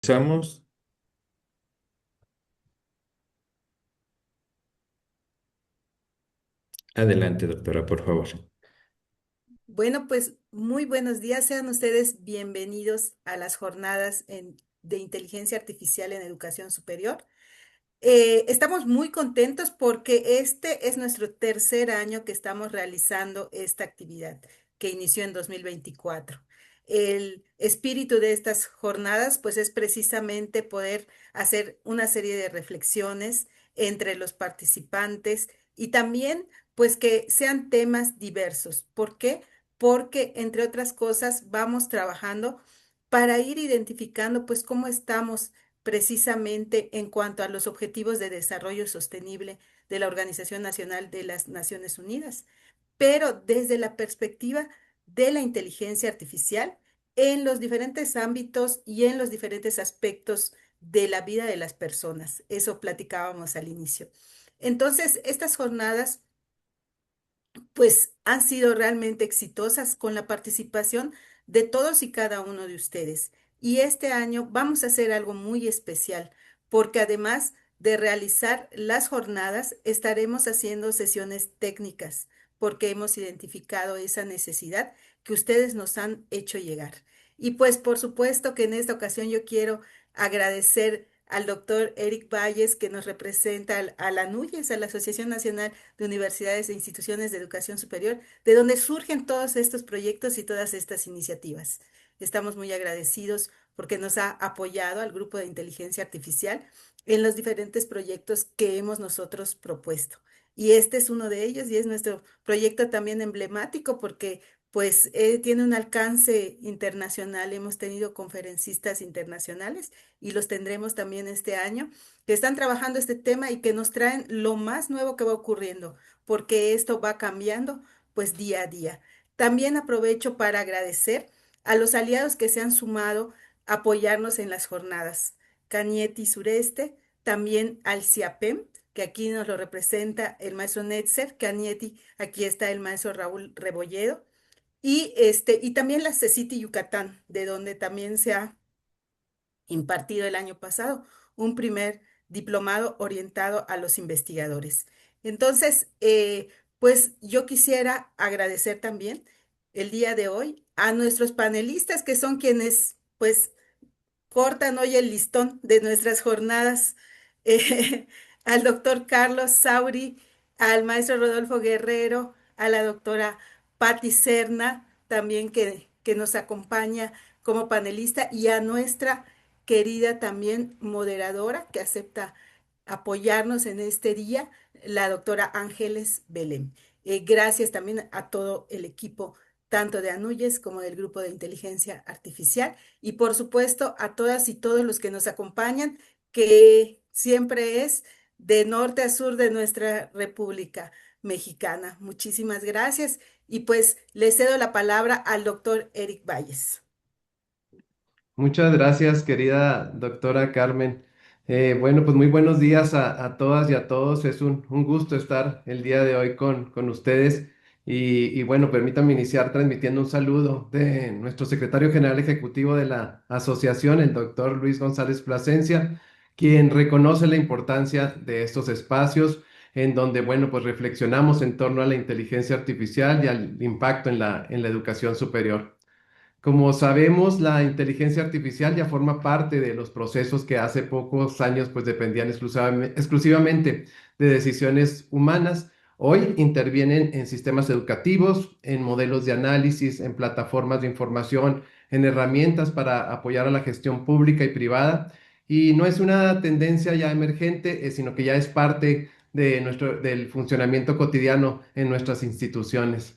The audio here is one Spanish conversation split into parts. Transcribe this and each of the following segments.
Comenzamos. Adelante, doctora, por favor. Bueno, pues muy buenos días. Sean ustedes bienvenidos a las jornadas de inteligencia artificial en educación superior. Estamos muy contentos porque este es nuestro tercer año que estamos realizando esta actividad que inició en 2024. El espíritu de estas jornadas, pues, es precisamente poder hacer una serie de reflexiones entre los participantes y también, pues, que sean temas diversos. ¿Por qué? Porque, entre otras cosas, vamos trabajando para ir identificando, pues, cómo estamos precisamente en cuanto a los objetivos de desarrollo sostenible de la Organización Nacional de las Naciones Unidas, pero desde la perspectiva de la inteligencia artificial en los diferentes ámbitos y en los diferentes aspectos de la vida de las personas. Eso platicábamos al inicio. Entonces, estas jornadas pues han sido realmente exitosas con la participación de todos y cada uno de ustedes. Y este año vamos a hacer algo muy especial, porque además de realizar las jornadas, estaremos haciendo sesiones técnicas, porque hemos identificado esa necesidad que ustedes nos han hecho llegar. Y pues por supuesto que en esta ocasión yo quiero agradecer al doctor Eric Valles, que nos representa a la NUYES, a la Asociación Nacional de Universidades e Instituciones de Educación Superior, de donde surgen todos estos proyectos y todas estas iniciativas. Estamos muy agradecidos porque nos ha apoyado al grupo de inteligencia artificial en los diferentes proyectos que hemos nosotros propuesto. Y este es uno de ellos y es nuestro proyecto también emblemático porque pues tiene un alcance internacional. Hemos tenido conferencistas internacionales y los tendremos también este año que están trabajando este tema y que nos traen lo más nuevo que va ocurriendo, porque esto va cambiando pues día a día. También aprovecho para agradecer a los aliados que se han sumado a apoyarnos en las jornadas. Cañeti Sureste, también al CIAPEM, que aquí nos lo representa el maestro Netzer, Cañeti, aquí está el maestro Raúl Rebolledo, y también la CECITI Yucatán, de donde también se ha impartido el año pasado, un primer diplomado orientado a los investigadores. Entonces, pues yo quisiera agradecer también el día de hoy a nuestros panelistas que son quienes, pues, cortan hoy el listón de nuestras jornadas, eh, al doctor Carlos Sauri, al maestro Rodolfo Guerrero, a la doctora Patti Serna, también que nos acompaña como panelista, y a nuestra querida también moderadora que acepta apoyarnos en este día, la doctora Ángeles Belén. Gracias también a todo el equipo, tanto de Anuyes como del grupo de inteligencia artificial y por supuesto a todas y todos los que nos acompañan, que siempre es de norte a sur de nuestra República Mexicana. Muchísimas gracias y pues le cedo la palabra al doctor Eric Valles. Muchas gracias, querida doctora Carmen. Bueno, pues muy buenos días a todas y a todos. Es un gusto estar el día de hoy con ustedes. Y bueno, permítanme iniciar transmitiendo un saludo de nuestro secretario general ejecutivo de la asociación, el doctor Luis González Plasencia, quien reconoce la importancia de estos espacios en donde, bueno, pues reflexionamos en torno a la inteligencia artificial y al impacto en la educación superior. Como sabemos, la inteligencia artificial ya forma parte de los procesos que hace pocos años pues dependían exclusivamente de decisiones humanas. Hoy intervienen en sistemas educativos, en modelos de análisis, en plataformas de información, en herramientas para apoyar a la gestión pública y privada. Y no es una tendencia ya emergente, sino que ya es parte de del funcionamiento cotidiano en nuestras instituciones.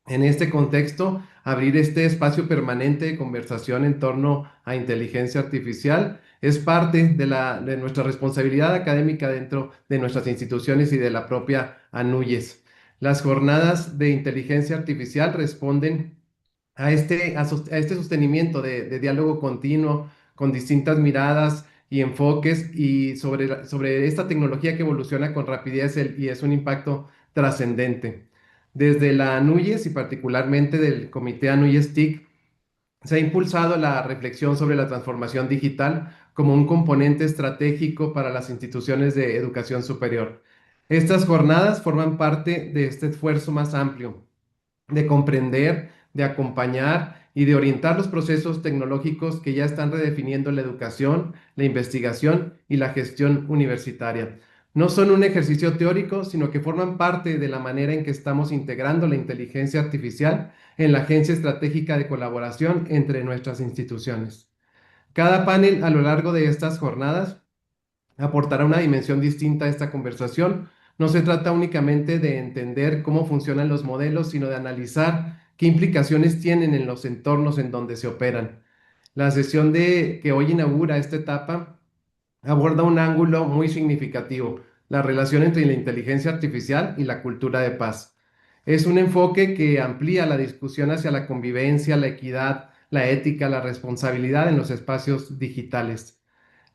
En este contexto, abrir este espacio permanente de conversación en torno a inteligencia artificial es parte de nuestra responsabilidad académica dentro de nuestras instituciones y de la propia ANUYES. Las jornadas de inteligencia artificial responden a este sostenimiento de diálogo continuo con distintas miradas y enfoques y sobre esta tecnología que evoluciona con rapidez y es un impacto trascendente. Desde la ANUYES y particularmente del Comité ANUYES TIC, se ha impulsado la reflexión sobre la transformación digital como un componente estratégico para las instituciones de educación superior. Estas jornadas forman parte de este esfuerzo más amplio de comprender, de acompañar y de orientar los procesos tecnológicos que ya están redefiniendo la educación, la investigación y la gestión universitaria. No son un ejercicio teórico, sino que forman parte de la manera en que estamos integrando la inteligencia artificial en la Agencia Estratégica de Colaboración entre nuestras instituciones. Cada panel a lo largo de estas jornadas aportará una dimensión distinta a esta conversación. No se trata únicamente de entender cómo funcionan los modelos, sino de analizar qué implicaciones tienen en los entornos en donde se operan. La sesión que hoy inaugura esta etapa aborda un ángulo muy significativo, la relación entre la inteligencia artificial y la cultura de paz. Es un enfoque que amplía la discusión hacia la convivencia, la equidad, la ética, la responsabilidad en los espacios digitales.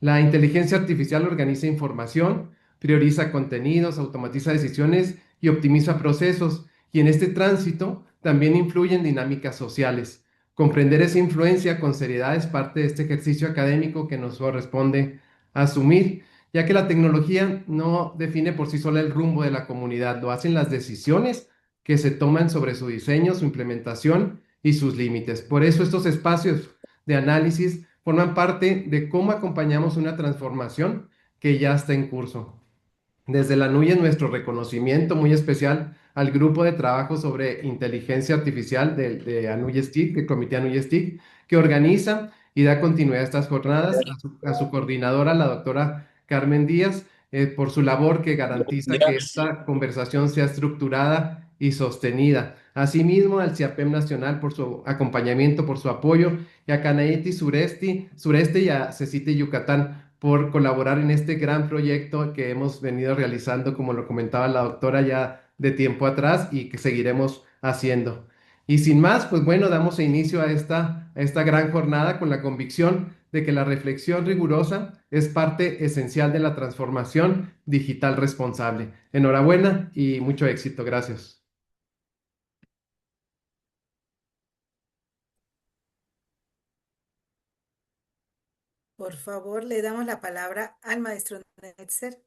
La inteligencia artificial organiza información, prioriza contenidos, automatiza decisiones y optimiza procesos, y en este tránsito también influye en dinámicas sociales. Comprender esa influencia con seriedad es parte de este ejercicio académico que nos corresponde asumir, ya que la tecnología no define por sí sola el rumbo de la comunidad, lo hacen las decisiones que se toman sobre su diseño, su implementación y sus límites. Por eso estos espacios de análisis forman parte de cómo acompañamos una transformación que ya está en curso. Desde la NUY en nuestro reconocimiento muy especial al grupo de trabajo sobre inteligencia artificial de ANUY STIC, del Comité ANUY STIC, que organiza y da continuidad a estas jornadas, a su coordinadora, la doctora Carmen Díaz, por su labor que garantiza que esta conversación sea estructurada y sostenida. Asimismo, al CIAPEM Nacional por su acompañamiento, por su apoyo, y a Canaiti Sureste y a CECITE Yucatán por colaborar en este gran proyecto que hemos venido realizando, como lo comentaba la doctora, ya de tiempo atrás y que seguiremos haciendo. Y sin más, pues bueno, damos inicio a esta gran jornada con la convicción de que la reflexión rigurosa es parte esencial de la transformación digital responsable. Enhorabuena y mucho éxito. Gracias. Por favor, le damos la palabra al maestro Netzer.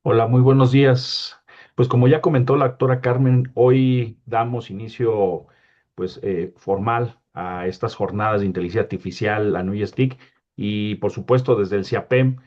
Hola, muy buenos días. Pues como ya comentó la doctora Carmen, hoy damos inicio formal a estas jornadas de inteligencia artificial, la NUYSTIC, y por supuesto desde el CIAPEM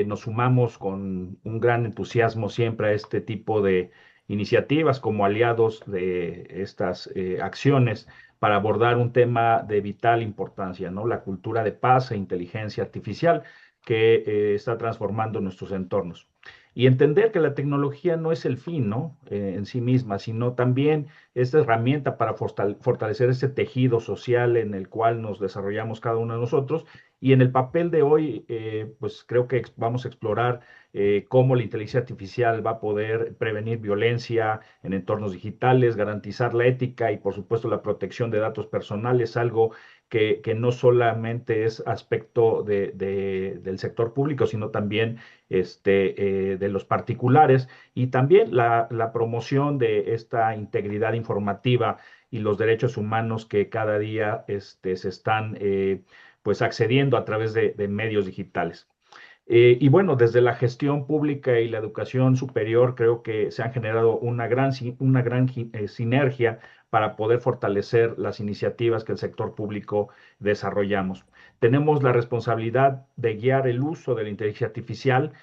nos sumamos con un gran entusiasmo siempre a este tipo de iniciativas como aliados de estas acciones para abordar un tema de vital importancia, ¿no? La cultura de paz e inteligencia artificial que está transformando nuestros entornos. Y entender que la tecnología no es el fin, ¿no? En sí misma, sino también esta herramienta para fortalecer ese tejido social en el cual nos desarrollamos cada uno de nosotros. Y en el papel de hoy, pues creo que vamos a explorar cómo la inteligencia artificial va a poder prevenir violencia en entornos digitales, garantizar la ética y, por supuesto, la protección de datos personales, algo que no solamente es aspecto del sector público, sino también de los particulares y también la promoción de esta integridad informativa y los derechos humanos que cada día se están pues accediendo a través de medios digitales. Y bueno, desde la gestión pública y la educación superior, creo que se han generado una gran sinergia para poder fortalecer las iniciativas que el sector público desarrollamos. Tenemos la responsabilidad de guiar el uso de la inteligencia artificial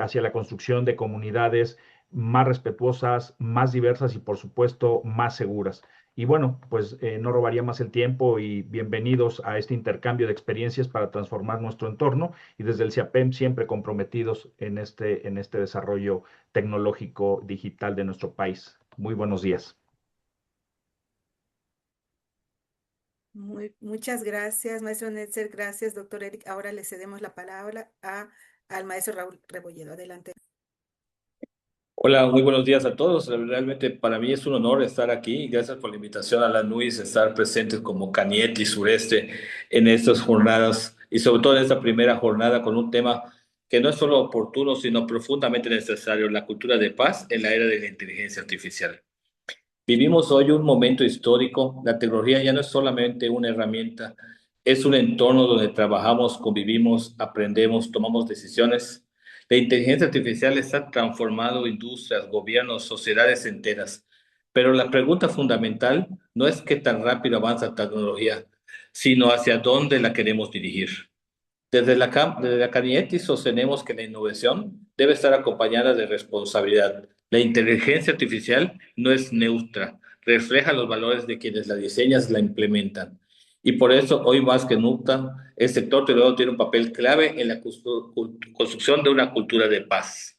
hacia la construcción de comunidades más respetuosas, más diversas y, por supuesto, más seguras. Y bueno, pues no robaría más el tiempo y bienvenidos a este intercambio de experiencias para transformar nuestro entorno y desde el CIAPEM siempre comprometidos en este desarrollo tecnológico digital de nuestro país. Muy buenos días. Muchas gracias, maestro Netzer. Gracias, doctor Eric. Ahora le cedemos la palabra al maestro Raúl Rebolledo. Adelante. Hola, muy buenos días a todos. Realmente para mí es un honor estar aquí. Gracias por la invitación a la NUIS, estar presentes como Canieti y Sureste en estas jornadas y sobre todo en esta primera jornada con un tema que no es solo oportuno, sino profundamente necesario, la cultura de paz en la era de la inteligencia artificial. Vivimos hoy un momento histórico. La tecnología ya no es solamente una herramienta, es un entorno donde trabajamos, convivimos, aprendemos, tomamos decisiones. La inteligencia artificial está transformando industrias, gobiernos, sociedades enteras. Pero la pregunta fundamental no es qué tan rápido avanza la tecnología, sino hacia dónde la queremos dirigir. Desde la Carieti sostenemos que la innovación debe estar acompañada de responsabilidad. La inteligencia artificial no es neutra, refleja los valores de quienes la diseñan y la implementan. Y por eso, hoy más que nunca, el sector tecnológico tiene un papel clave en la construcción de una cultura de paz.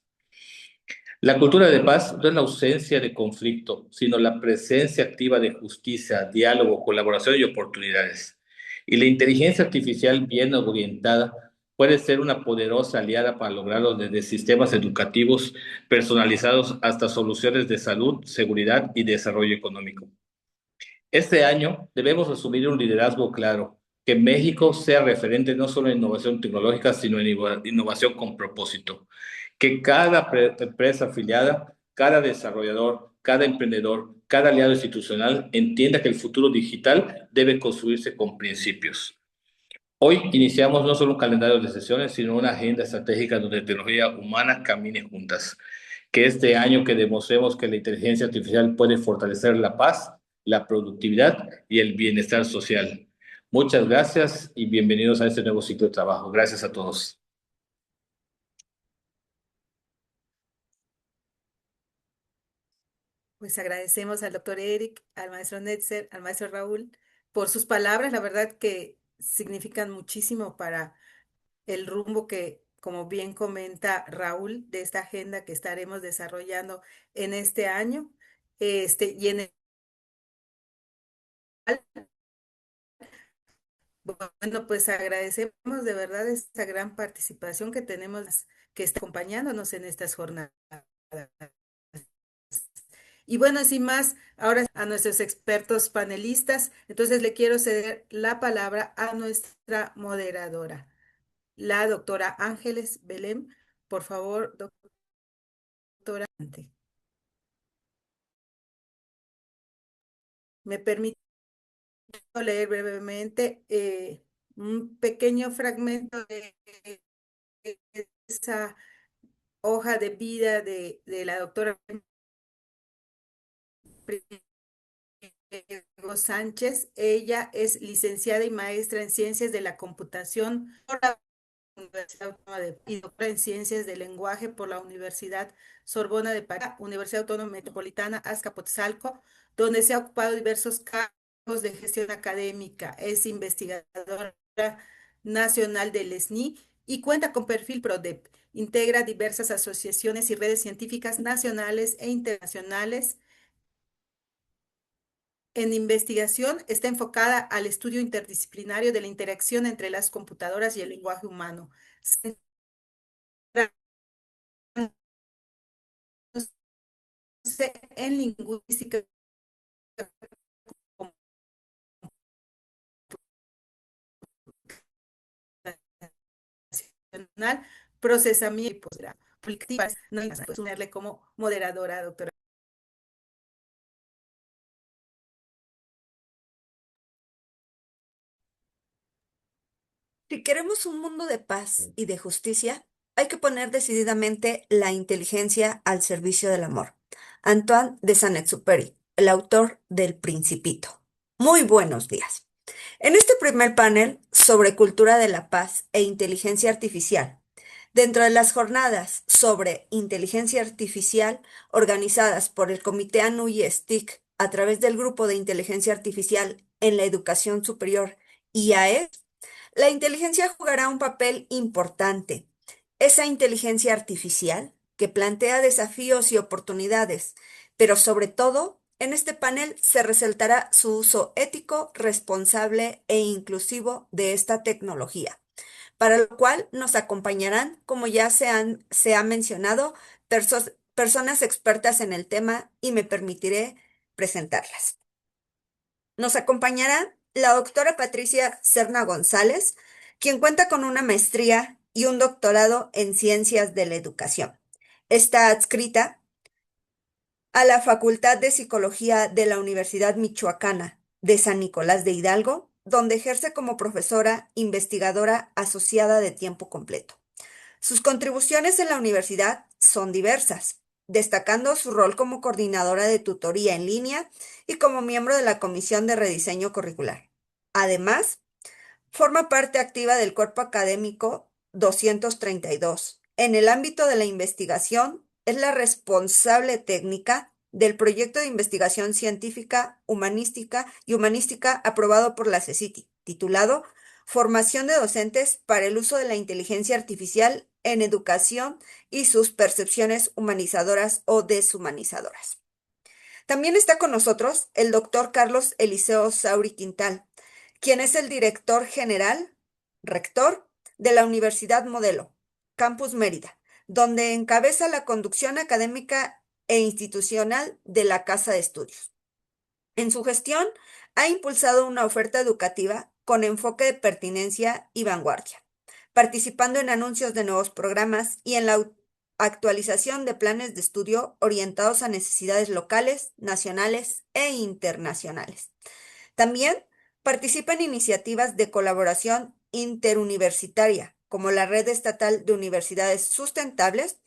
La cultura de paz no es la ausencia de conflicto, sino la presencia activa de justicia, diálogo, colaboración y oportunidades. Y la inteligencia artificial bien orientada puede ser una poderosa aliada para lograrlo desde sistemas educativos personalizados hasta soluciones de salud, seguridad y desarrollo económico. Este año debemos asumir un liderazgo claro, que México sea referente no solo en innovación tecnológica, sino en innovación con propósito. Que cada empresa afiliada, cada desarrollador, cada emprendedor, cada aliado institucional entienda que el futuro digital debe construirse con principios. Hoy iniciamos no solo un calendario de sesiones, sino una agenda estratégica donde tecnología humana camine juntas. Que este año que demostremos que la inteligencia artificial puede fortalecer la paz, la productividad y el bienestar social. Muchas gracias y bienvenidos a este nuevo ciclo de trabajo. Gracias a todos. Pues agradecemos al doctor Eric, al maestro Netzer, al maestro Raúl por sus palabras, la verdad que significan muchísimo para el rumbo que, como bien comenta Raúl, de esta agenda que estaremos desarrollando en este año. Y en el, bueno, pues agradecemos de verdad esta gran participación que tenemos, que está acompañándonos en estas jornadas. Y bueno, sin más, ahora a nuestros expertos panelistas, entonces le quiero ceder la palabra a nuestra moderadora, la doctora Ángeles Belén. Por favor, doctora. Me permito leer brevemente un pequeño fragmento de esa hoja de vida de la doctora Priego Sánchez. Ella es licenciada y maestra en Ciencias de la Computación por la Universidad Autónoma y doctora en Ciencias del Lenguaje por la Universidad Sorbona de París, Universidad Autónoma Metropolitana Azcapotzalco, donde se ha ocupado diversos cargos de gestión académica. Es investigadora nacional del SNI y cuenta con perfil PRODEP. Integra diversas asociaciones y redes científicas nacionales e internacionales. En investigación está enfocada al estudio interdisciplinario de la interacción entre las computadoras y el lenguaje humano, en lingüística computacional, procesamiento y posgrado. No hay más, pues, ponerle como moderadora, doctora. Si queremos un mundo de paz y de justicia, hay que poner decididamente la inteligencia al servicio del amor. Antoine de Saint-Exupéry, el autor del Principito. Muy buenos días. En este primer panel sobre cultura de la paz e inteligencia artificial, dentro de las jornadas sobre inteligencia artificial organizadas por el Comité ANU y STIC a través del Grupo de Inteligencia Artificial en la Educación Superior IAE, la inteligencia jugará un papel importante. Esa inteligencia artificial que plantea desafíos y oportunidades, pero sobre todo, en este panel se resaltará su uso ético, responsable e inclusivo de esta tecnología, para lo cual nos acompañarán, como ya se ha mencionado, personas expertas en el tema y me permitiré presentarlas. Nos acompañará la doctora Patricia Serna González, quien cuenta con una maestría y un doctorado en Ciencias de la Educación. Está adscrita a la Facultad de Psicología de la Universidad Michoacana de San Nicolás de Hidalgo, donde ejerce como profesora investigadora asociada de tiempo completo. Sus contribuciones en la universidad son diversas, destacando su rol como coordinadora de tutoría en línea y como miembro de la Comisión de Rediseño Curricular. Además, forma parte activa del cuerpo académico 232. En el ámbito de la investigación, es la responsable técnica del proyecto de investigación científica, humanística y humanística aprobado por la CECITI, titulado Formación de docentes para el uso de la inteligencia artificial en educación y sus percepciones humanizadoras o deshumanizadoras. También está con nosotros el doctor Carlos Eliseo Sauri Quintal, quien es el director general, rector de la Universidad Modelo, Campus Mérida, donde encabeza la conducción académica e institucional de la Casa de Estudios. En su gestión, ha impulsado una oferta educativa con enfoque de pertinencia y vanguardia, participando en anuncios de nuevos programas y en la actualización de planes de estudio orientados a necesidades locales, nacionales e internacionales. También participa en iniciativas de colaboración interuniversitaria, como la Red Estatal de Universidades Sustentables,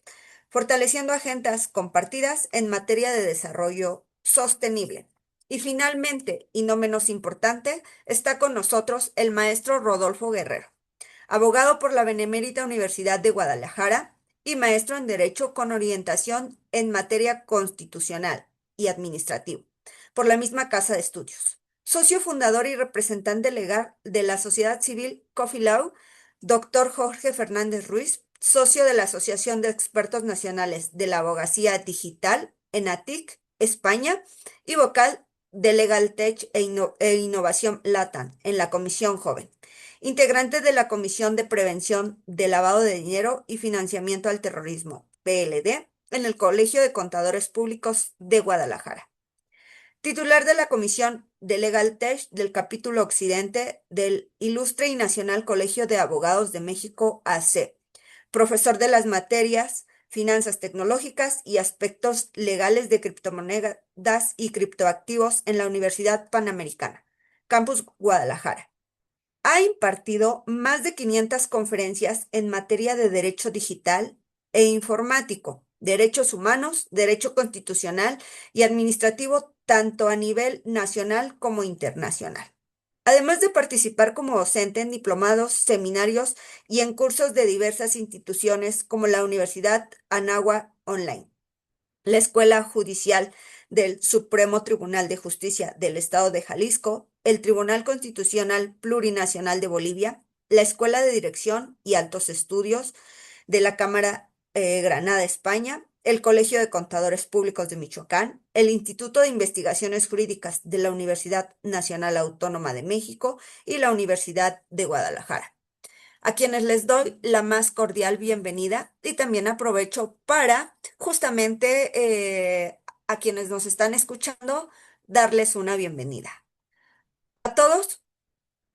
fortaleciendo agendas compartidas en materia de desarrollo sostenible. Y finalmente, y no menos importante, está con nosotros el maestro Rodolfo Guerrero, abogado por la Benemérita Universidad de Guadalajara y maestro en Derecho con orientación en materia constitucional y administrativo, por la misma Casa de Estudios. Socio fundador y representante legal de la sociedad civil Coffee Law, doctor Jorge Fernández Ruiz, socio de la Asociación de Expertos Nacionales de la Abogacía Digital, ENATIC, España, y vocal de LegalTech e Innovación LATAM en la Comisión Joven. Integrante de la Comisión de Prevención de Lavado de Dinero y Financiamiento al Terrorismo, PLD, en el Colegio de Contadores Públicos de Guadalajara. Titular de la Comisión de LegalTech del Capítulo Occidente del Ilustre y Nacional Colegio de Abogados de México, AC. Profesor de las materias Finanzas Tecnológicas y Aspectos Legales de Criptomonedas y Criptoactivos en la Universidad Panamericana, Campus Guadalajara. Ha impartido más de 500 conferencias en materia de derecho digital e informático, derechos humanos, derecho constitucional y administrativo, tanto a nivel nacional como internacional. Además de participar como docente en diplomados, seminarios y en cursos de diversas instituciones como la Universidad Anáhuac Online, la Escuela Judicial del Supremo Tribunal de Justicia del Estado de Jalisco, el Tribunal Constitucional Plurinacional de Bolivia, la Escuela de Dirección y Altos Estudios de la Cámara Granada, España, el Colegio de Contadores Públicos de Michoacán, el Instituto de Investigaciones Jurídicas de la Universidad Nacional Autónoma de México y la Universidad de Guadalajara, a quienes les doy la más cordial bienvenida y también aprovecho para justamente a quienes nos están escuchando darles una bienvenida. A todos,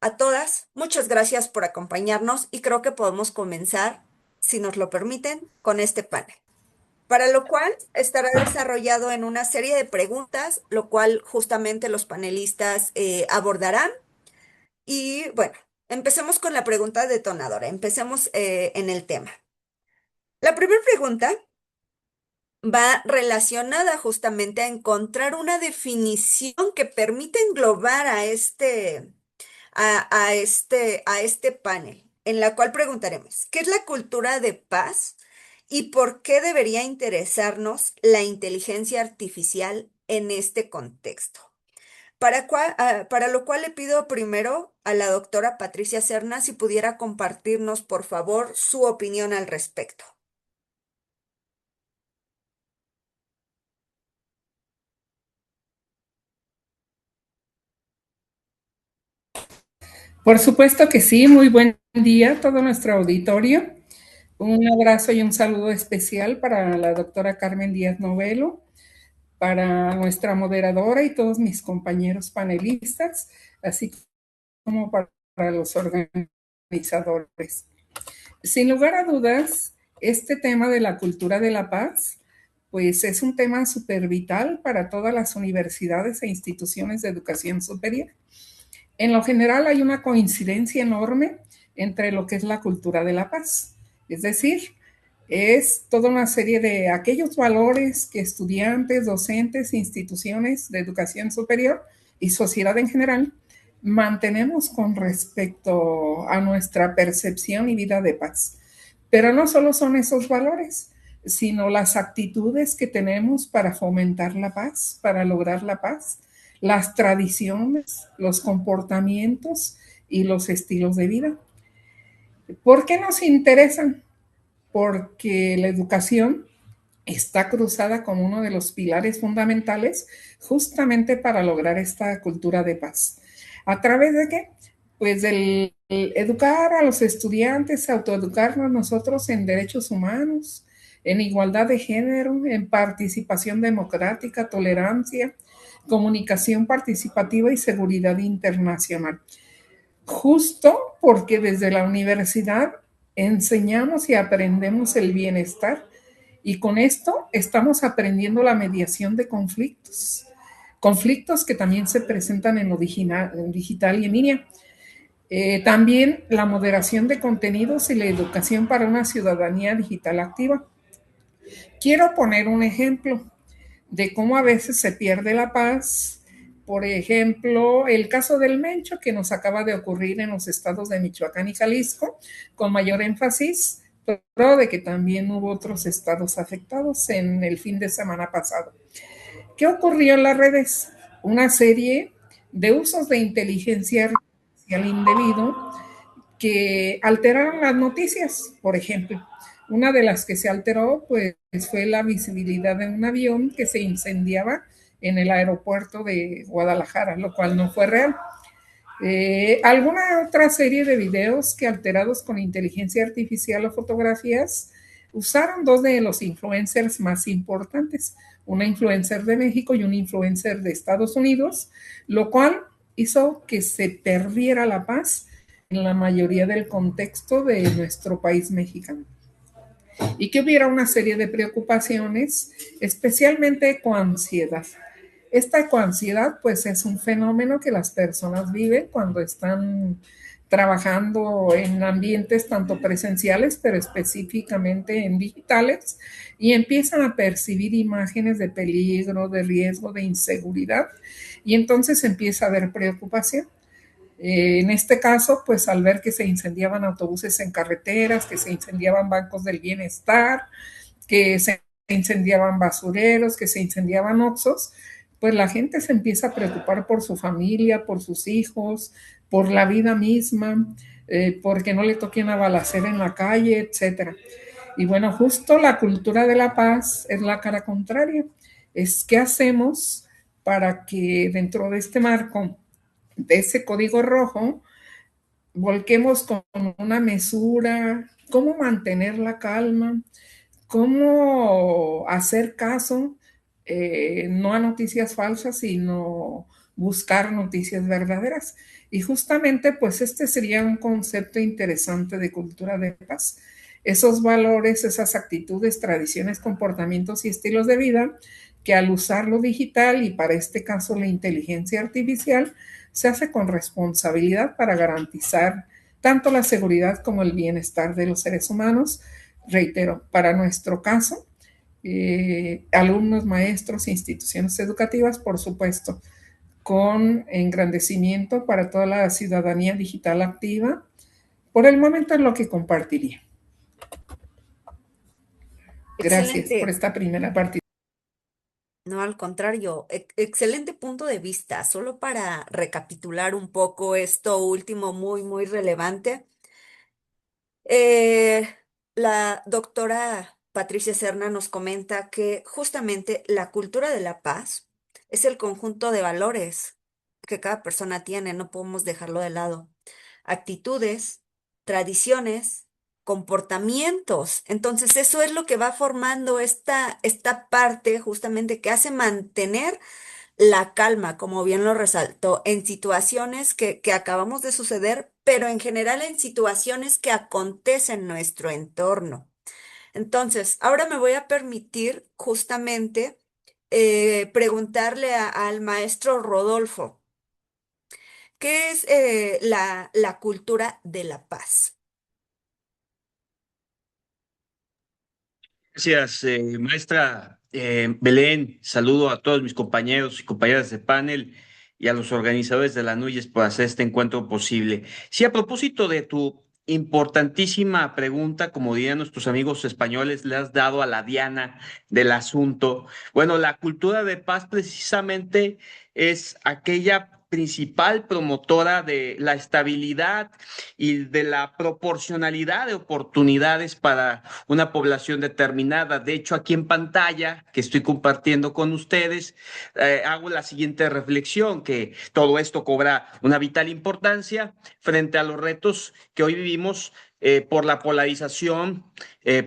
a todas, muchas gracias por acompañarnos y creo que podemos comenzar, si nos lo permiten, con este panel, para lo cual estará desarrollado en una serie de preguntas, lo cual justamente los panelistas abordarán. Y bueno, empecemos con la pregunta detonadora, empecemos en el tema. La primera pregunta va relacionada justamente a encontrar una definición que permita englobar a este panel, en la cual preguntaremos, ¿qué es la cultura de paz y por qué debería interesarnos la inteligencia artificial en este contexto? Para lo cual le pido primero a la doctora Patricia Serna si pudiera compartirnos, por favor, su opinión al respecto. Por supuesto que sí, muy buen día a todo nuestro auditorio. Un abrazo y un saludo especial para la doctora Carmen Díaz Novelo, para nuestra moderadora y todos mis compañeros panelistas, así como para los organizadores. Sin lugar a dudas, este tema de la cultura de la paz pues es un tema súper vital para todas las universidades e instituciones de educación superior. En lo general hay una coincidencia enorme entre lo que es la cultura de la paz, es decir, es toda una serie de aquellos valores que estudiantes, docentes, instituciones de educación superior y sociedad en general mantenemos con respecto a nuestra percepción y vida de paz. Pero no solo son esos valores, sino las actitudes que tenemos para fomentar la paz, para lograr la paz, las tradiciones, los comportamientos y los estilos de vida. ¿Por qué nos interesan? Porque la educación está cruzada como uno de los pilares fundamentales justamente para lograr esta cultura de paz. ¿A través de qué? Pues del educar a los estudiantes, autoeducarnos nosotros en derechos humanos, en igualdad de género, en participación democrática, tolerancia, comunicación participativa y seguridad internacional. Justo porque desde la universidad enseñamos y aprendemos el bienestar y con esto estamos aprendiendo la mediación de conflictos, conflictos que también se presentan en lo digital y en línea. También la moderación de contenidos y la educación para una ciudadanía digital activa. Quiero poner un ejemplo de cómo a veces se pierde la paz. Por ejemplo, el caso del Mencho que nos acaba de ocurrir en los estados de Michoacán y Jalisco, con mayor énfasis, pero de que también hubo otros estados afectados en el fin de semana pasado. ¿Qué ocurrió en las redes? Una serie de usos de inteligencia artificial indebido que alteraron las noticias, por ejemplo. Una de las que se alteró, pues, fue la visibilidad de un avión que se incendiaba en el aeropuerto de Guadalajara, lo cual no fue real. Alguna otra serie de videos que alterados con inteligencia artificial o fotografías usaron dos de los influencers más importantes, una influencer de México y un influencer de Estados Unidos, lo cual hizo que se perdiera la paz en la mayoría del contexto de nuestro país mexicano. Y que hubiera una serie de preocupaciones, especialmente ecoansiedad. Esta ecoansiedad, pues, es un fenómeno que las personas viven cuando están trabajando en ambientes tanto presenciales, pero específicamente en digitales, y empiezan a percibir imágenes de peligro, de riesgo, de inseguridad, y entonces empieza a haber preocupación. En este caso, pues al ver que se incendiaban autobuses en carreteras, que se incendiaban bancos del bienestar, que se incendiaban basureros, que se incendiaban oxxos, pues la gente se empieza a preocupar por su familia, por sus hijos, por la vida misma, porque no le toque una balacera en la calle, etcétera. Y bueno, justo la cultura de la paz es la cara contraria. Es qué hacemos para que dentro de este marco, de ese código rojo, volquemos con una mesura, cómo mantener la calma, cómo hacer caso, no a noticias falsas, sino buscar noticias verdaderas. Y justamente, pues este sería un concepto interesante de cultura de paz. Esos valores, esas actitudes, tradiciones, comportamientos y estilos de vida que al usar lo digital y para este caso la inteligencia artificial, se hace con responsabilidad para garantizar tanto la seguridad como el bienestar de los seres humanos. Reitero, para nuestro caso, alumnos, maestros, instituciones educativas, por supuesto, con engrandecimiento para toda la ciudadanía digital activa. Por el momento es lo que compartiría. Gracias Excelente. por esta primera participación. No, al contrario, excelente punto de vista. Solo para recapitular un poco esto último, muy, muy relevante. La doctora Patricia Serna nos comenta que justamente la cultura de la paz es el conjunto de valores que cada persona tiene, no podemos dejarlo de lado. Actitudes, tradiciones, comportamientos. Entonces, eso es lo que va formando esta parte justamente que hace mantener la calma, como bien lo resaltó, en situaciones que acabamos de suceder, pero en general en situaciones que acontecen en nuestro entorno. Entonces, ahora me voy a permitir justamente preguntarle al maestro Rodolfo, ¿qué es la cultura de la paz? Gracias, maestra Belén. Saludo a todos mis compañeros y compañeras de panel y a los organizadores de la NUYES por hacer este encuentro posible. Sí, a propósito de tu importantísima pregunta, como dirían nuestros amigos españoles, le has dado a la diana del asunto. Bueno, la cultura de paz precisamente es aquella principal promotora de la estabilidad y de la proporcionalidad de oportunidades para una población determinada. De hecho, aquí en pantalla que estoy compartiendo con ustedes, hago la siguiente reflexión, que todo esto cobra una vital importancia frente a los retos que hoy vivimos por la polarización,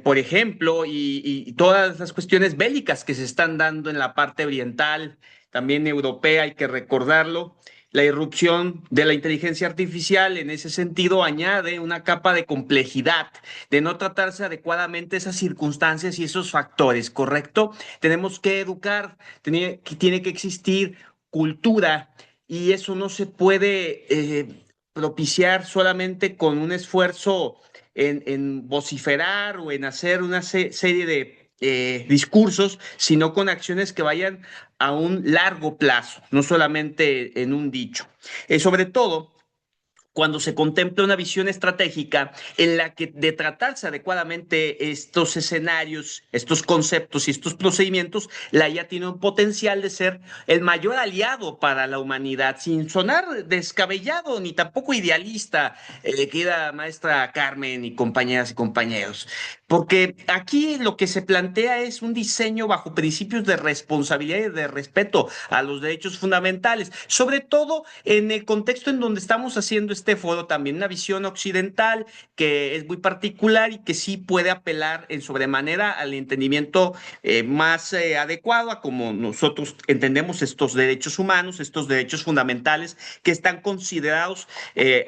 por ejemplo, y todas las cuestiones bélicas que se están dando en la parte oriental, también europea, hay que recordarlo. La irrupción de la inteligencia artificial en ese sentido añade una capa de complejidad, de no tratarse adecuadamente esas circunstancias y esos factores, ¿correcto? Tenemos que educar, tiene que existir cultura y eso no se puede propiciar solamente con un esfuerzo en vociferar o en hacer una serie de discursos, sino con acciones que vayan a un largo plazo, no solamente en un dicho. Sobre todo cuando se contempla una visión estratégica en la que de tratarse adecuadamente estos escenarios, estos conceptos y estos procedimientos, la IA tiene un potencial de ser el mayor aliado para la humanidad, sin sonar descabellado ni tampoco idealista, querida maestra Carmen y compañeras y compañeros. Porque aquí lo que se plantea es un diseño bajo principios de responsabilidad y de respeto a los derechos fundamentales, sobre todo en el contexto en donde estamos haciendo este foro, también una visión occidental que es muy particular y que sí puede apelar en sobremanera al entendimiento más adecuado a como nosotros entendemos estos derechos humanos, estos derechos fundamentales que están considerados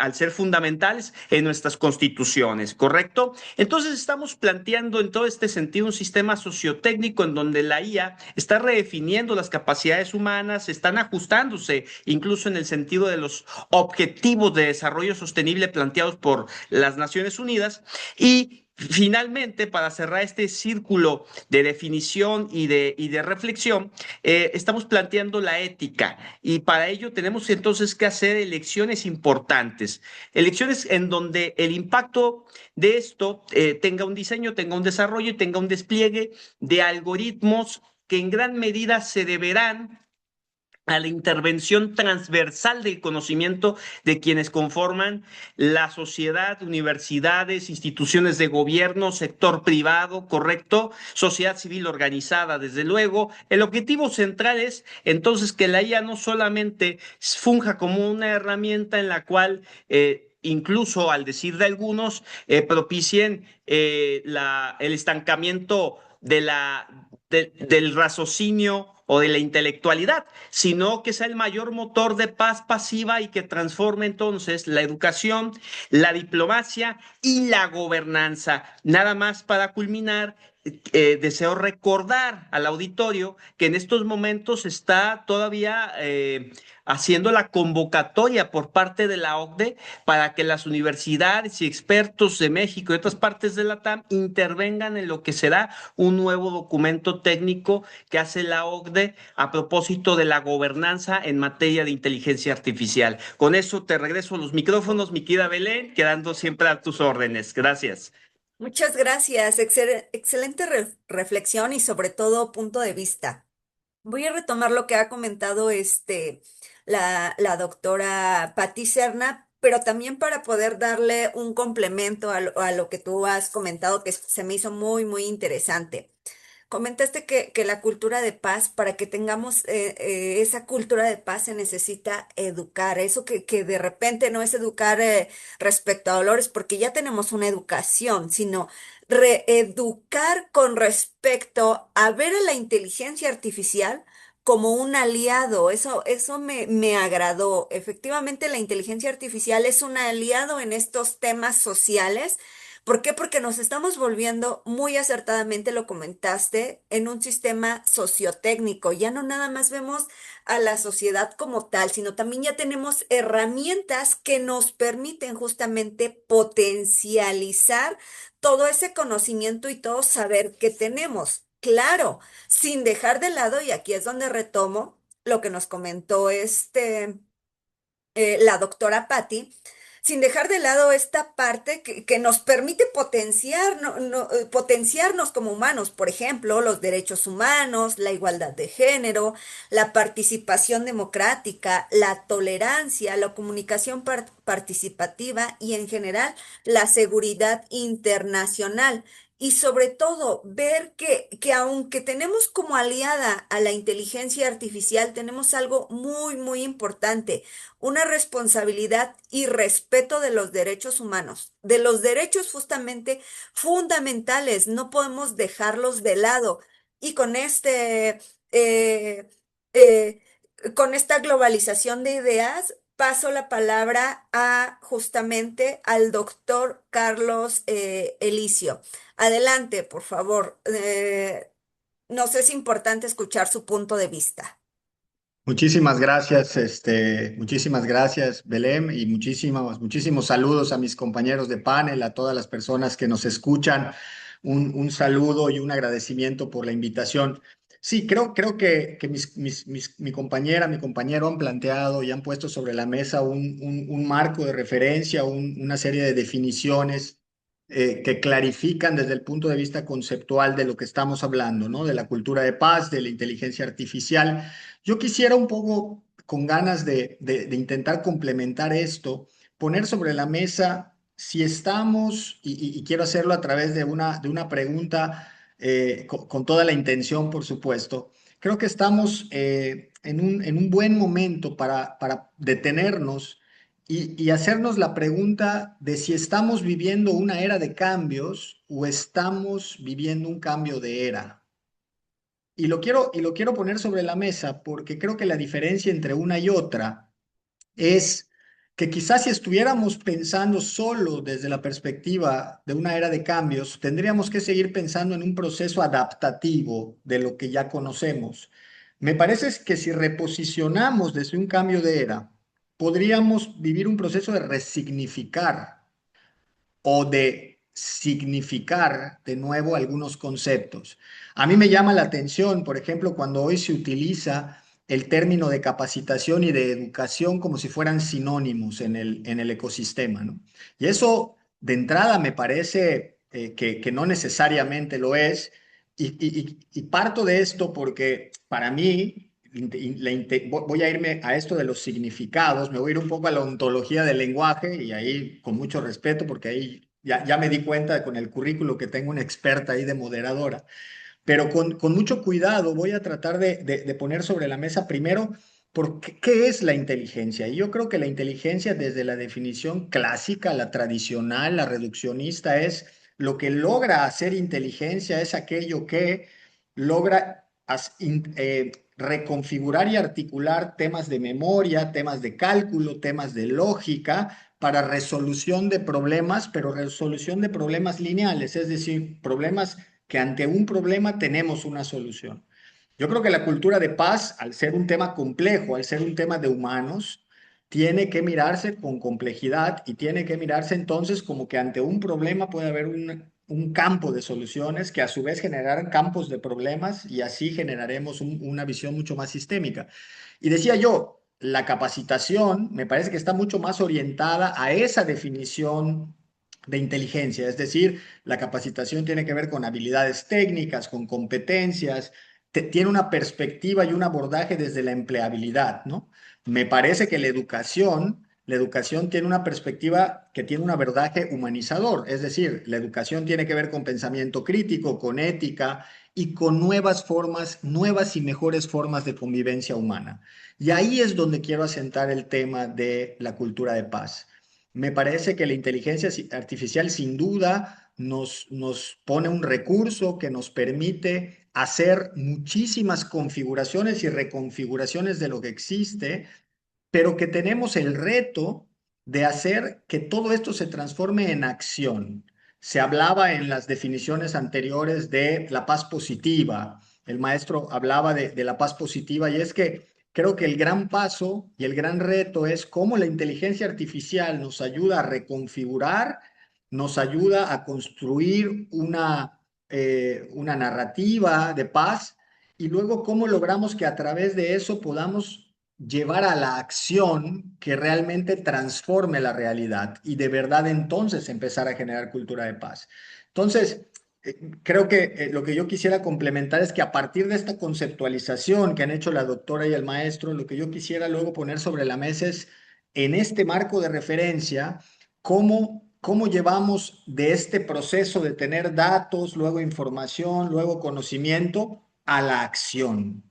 al ser fundamentales en nuestras constituciones, ¿correcto? Entonces estamos planteando en todo este sentido un sistema sociotécnico en donde la IA está redefiniendo las capacidades humanas, están ajustándose incluso en el sentido de los objetivos de desarrollo sostenible planteados por las Naciones Unidas y finalmente, para cerrar este círculo de definición y de reflexión, estamos planteando la ética y para ello tenemos entonces que hacer elecciones importantes, elecciones en donde el impacto de esto tenga un diseño, tenga un desarrollo y tenga un despliegue de algoritmos que en gran medida se deberán a la intervención transversal del conocimiento de quienes conforman la sociedad, universidades, instituciones de gobierno, sector privado, ¿correcto? Sociedad civil organizada, desde luego. El objetivo central es entonces que la IA no solamente funja como una herramienta en la cual incluso al decir de algunos, propicien el estancamiento del raciocinio o de la intelectualidad, sino que sea el mayor motor de paz pasiva y que transforme entonces la educación, la diplomacia y la gobernanza. Nada más para culminar, deseo recordar al auditorio que en estos momentos está todavía haciendo la convocatoria por parte de la OCDE para que las universidades y expertos de México y otras partes de la TAM intervengan en lo que será un nuevo documento técnico que hace la OCDE a propósito de la gobernanza en materia de inteligencia artificial. Con eso te regreso los micrófonos, mi querida Belén, quedando siempre a tus órdenes. Gracias. Muchas gracias. Excelente reflexión y sobre todo punto de vista. Voy a retomar lo que ha comentado la doctora Patti Serna, pero también para poder darle un complemento a lo que tú has comentado, que se me hizo muy, muy interesante. Comentaste que la cultura de paz, para que tengamos esa cultura de paz se necesita educar, eso que de repente no es educar respecto a dolores, porque ya tenemos una educación, sino reeducar con respecto a ver a la inteligencia artificial como un aliado. Eso me agradó. Efectivamente, la inteligencia artificial es un aliado en estos temas sociales ¿Por qué? Porque nos estamos volviendo, muy acertadamente lo comentaste, en un sistema sociotécnico. Ya no nada más vemos a la sociedad como tal, sino también ya tenemos herramientas que nos permiten justamente potencializar todo ese conocimiento y todo saber que tenemos. Claro, sin dejar de lado, y aquí es donde retomo lo que nos comentó la doctora Patti, sin dejar de lado esta parte que nos permite potenciar, potenciarnos como humanos, por ejemplo, los derechos humanos, la igualdad de género, la participación democrática, la tolerancia, la comunicación participativa y en general la seguridad internacional. Y sobre todo, ver que aunque tenemos como aliada a la inteligencia artificial, tenemos algo muy, muy importante, una responsabilidad y respeto de los derechos humanos, de los derechos justamente fundamentales. No podemos dejarlos de lado. Y eh, eh, con esta globalización de ideas, paso la palabra a justamente al doctor Carlos Elicio. Adelante, por favor. Nos es importante escuchar su punto de vista. Muchísimas gracias, Belém, y muchísimos saludos a mis compañeros de panel, a todas las personas que nos escuchan. Un saludo y un agradecimiento por la invitación. Sí, creo que mi compañera, mi compañero han planteado y han puesto sobre la mesa un marco de referencia, una serie de definiciones que clarifican desde el punto de vista conceptual de lo que estamos hablando, ¿no? De la cultura de paz, de la inteligencia artificial. Yo quisiera un poco, con ganas de intentar complementar esto, poner sobre la mesa si estamos, y quiero hacerlo a través de una pregunta, con toda la intención, por supuesto. Creo que estamos en un buen momento para detenernos y hacernos la pregunta de si estamos viviendo una era de cambios o estamos viviendo un cambio de era. Y lo quiero poner sobre la mesa porque creo que la diferencia entre una y otra es que quizás si estuviéramos pensando solo desde la perspectiva de una era de cambios, tendríamos que seguir pensando en un proceso adaptativo de lo que ya conocemos. Me parece que si reposicionamos desde un cambio de era, podríamos vivir un proceso de resignificar o de significar de nuevo algunos conceptos. A mí me llama la atención, por ejemplo, cuando hoy se utiliza el término de capacitación y de educación como si fueran sinónimos en el ecosistema, ¿no? Y eso de entrada me parece que no necesariamente lo es, y parto de esto porque para mí, voy a irme a esto de los significados, me voy a ir un poco a la ontología del lenguaje y ahí con mucho respeto porque ahí ya me di cuenta con el currículo que tengo una experta ahí de moderadora, pero con mucho cuidado voy a tratar de poner sobre la mesa primero qué es la inteligencia. Y yo creo que la inteligencia desde la definición clásica, la tradicional, la reduccionista, es lo que logra hacer inteligencia, es aquello que logra reconfigurar y articular temas de memoria, temas de cálculo, temas de lógica para resolución de problemas, pero resolución de problemas lineales, es decir, problemas que ante un problema tenemos una solución. Yo creo que la cultura de paz, al ser un tema complejo, al ser un tema de humanos, tiene que mirarse con complejidad y tiene que mirarse entonces como que ante un problema puede haber un campo de soluciones que a su vez generarán campos de problemas y así generaremos una visión mucho más sistémica. Y decía yo, la capacitación me parece que está mucho más orientada a esa definición de inteligencia, es decir, la capacitación tiene que ver con habilidades técnicas, con competencias, tiene una perspectiva y un abordaje desde la empleabilidad, ¿no? Me parece que la educación tiene una perspectiva que tiene un abordaje humanizador, es decir, la educación tiene que ver con pensamiento crítico, con ética y con nuevas formas, nuevas y mejores formas de convivencia humana. Y ahí es donde quiero asentar el tema de la cultura de paz. Me parece que la inteligencia artificial sin duda nos pone un recurso que nos permite hacer muchísimas configuraciones y reconfiguraciones de lo que existe, pero que tenemos el reto de hacer que todo esto se transforme en acción. se hablaba en las definiciones anteriores de la paz positiva. El maestro hablaba de la paz positiva y es que creo que el gran paso y el gran reto es cómo la inteligencia artificial nos ayuda a reconfigurar, nos ayuda a construir una narrativa de paz y luego cómo logramos que a través de eso podamos llevar a la acción que realmente transforme la realidad y de verdad entonces empezar a generar cultura de paz. Entonces, creo que lo que yo quisiera complementar es que a partir de esta conceptualización que han hecho la doctora y el maestro, lo que yo quisiera luego poner sobre la mesa es, en este marco de referencia, cómo llevamos de este proceso de tener datos, luego información, luego conocimiento, a la acción.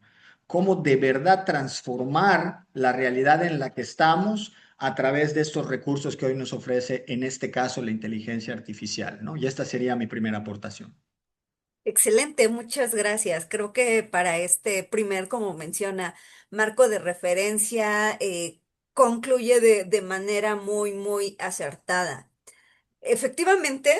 Cómo de verdad transformar la realidad en la que estamos a través de estos recursos que hoy nos ofrece, en este caso, la inteligencia artificial, ¿no? Y esta sería mi primera aportación. Excelente, muchas gracias. Creo que para este primer, como menciona, marco de referencia, concluye de manera muy, muy acertada. Efectivamente,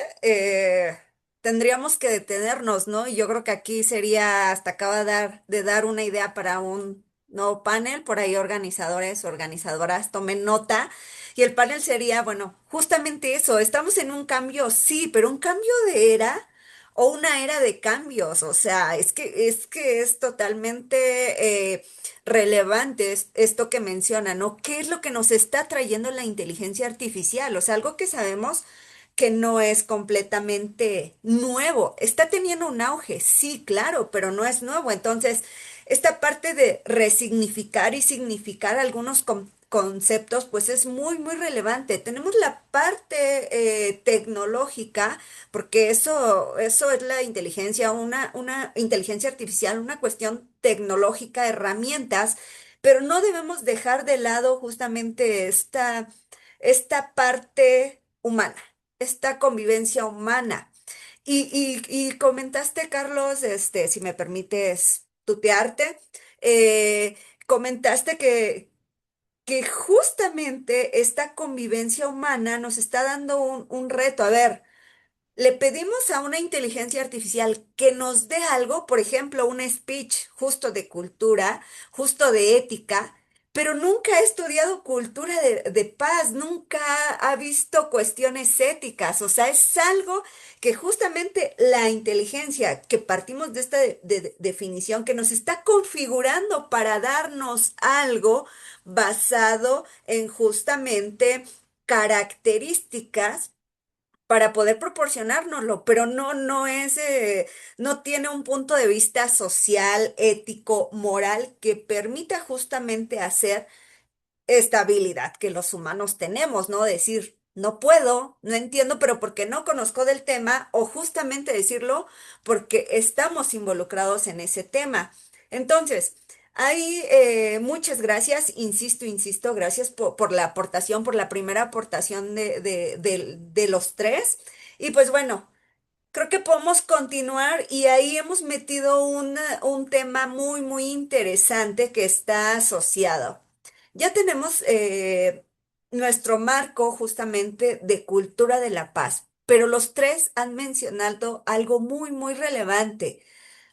tendríamos que detenernos, ¿no? Y yo creo que aquí sería, hasta acaba de dar una idea para un nuevo panel, por ahí organizadores, organizadoras, tomen nota. Y el panel sería, bueno, justamente eso, estamos en un cambio, sí, pero un cambio de era o una era de cambios, o sea, es que es totalmente relevante esto que menciona, ¿no? ¿Qué es lo que nos está trayendo la inteligencia artificial? O sea, algo que sabemos que no es completamente nuevo. Está teniendo un auge, sí, claro, pero no es nuevo. Entonces, esta parte de resignificar y significar algunos conceptos, pues es muy, muy relevante. Tenemos la parte tecnológica, porque eso es la inteligencia, una inteligencia artificial, una cuestión tecnológica, herramientas, pero no debemos dejar de lado justamente esta parte humana, esta convivencia humana. Y comentaste, Carlos, si me permites tutearte, comentaste que justamente esta convivencia humana nos está dando un reto. A ver, le pedimos a una inteligencia artificial que nos dé algo, por ejemplo, un speech justo de cultura, justo de ética, pero nunca ha estudiado cultura de paz, nunca ha visto cuestiones éticas. O sea, es algo que justamente la inteligencia, que partimos de esta definición, que nos está configurando para darnos algo basado en justamente características para poder proporcionárnoslo, pero no tiene un punto de vista social, ético, moral que permita justamente hacer esta habilidad que los humanos tenemos, ¿no? Decir, no puedo, no entiendo, pero porque no conozco del tema, o justamente decirlo porque estamos involucrados en ese tema. Entonces, hay muchas gracias, insisto, gracias por la aportación, por la primera aportación de los tres. Y pues bueno. Creo que podemos continuar y ahí hemos metido un tema muy, muy interesante que está asociado. Ya tenemos nuestro marco justamente de cultura de la paz, pero los tres han mencionado algo muy, muy relevante: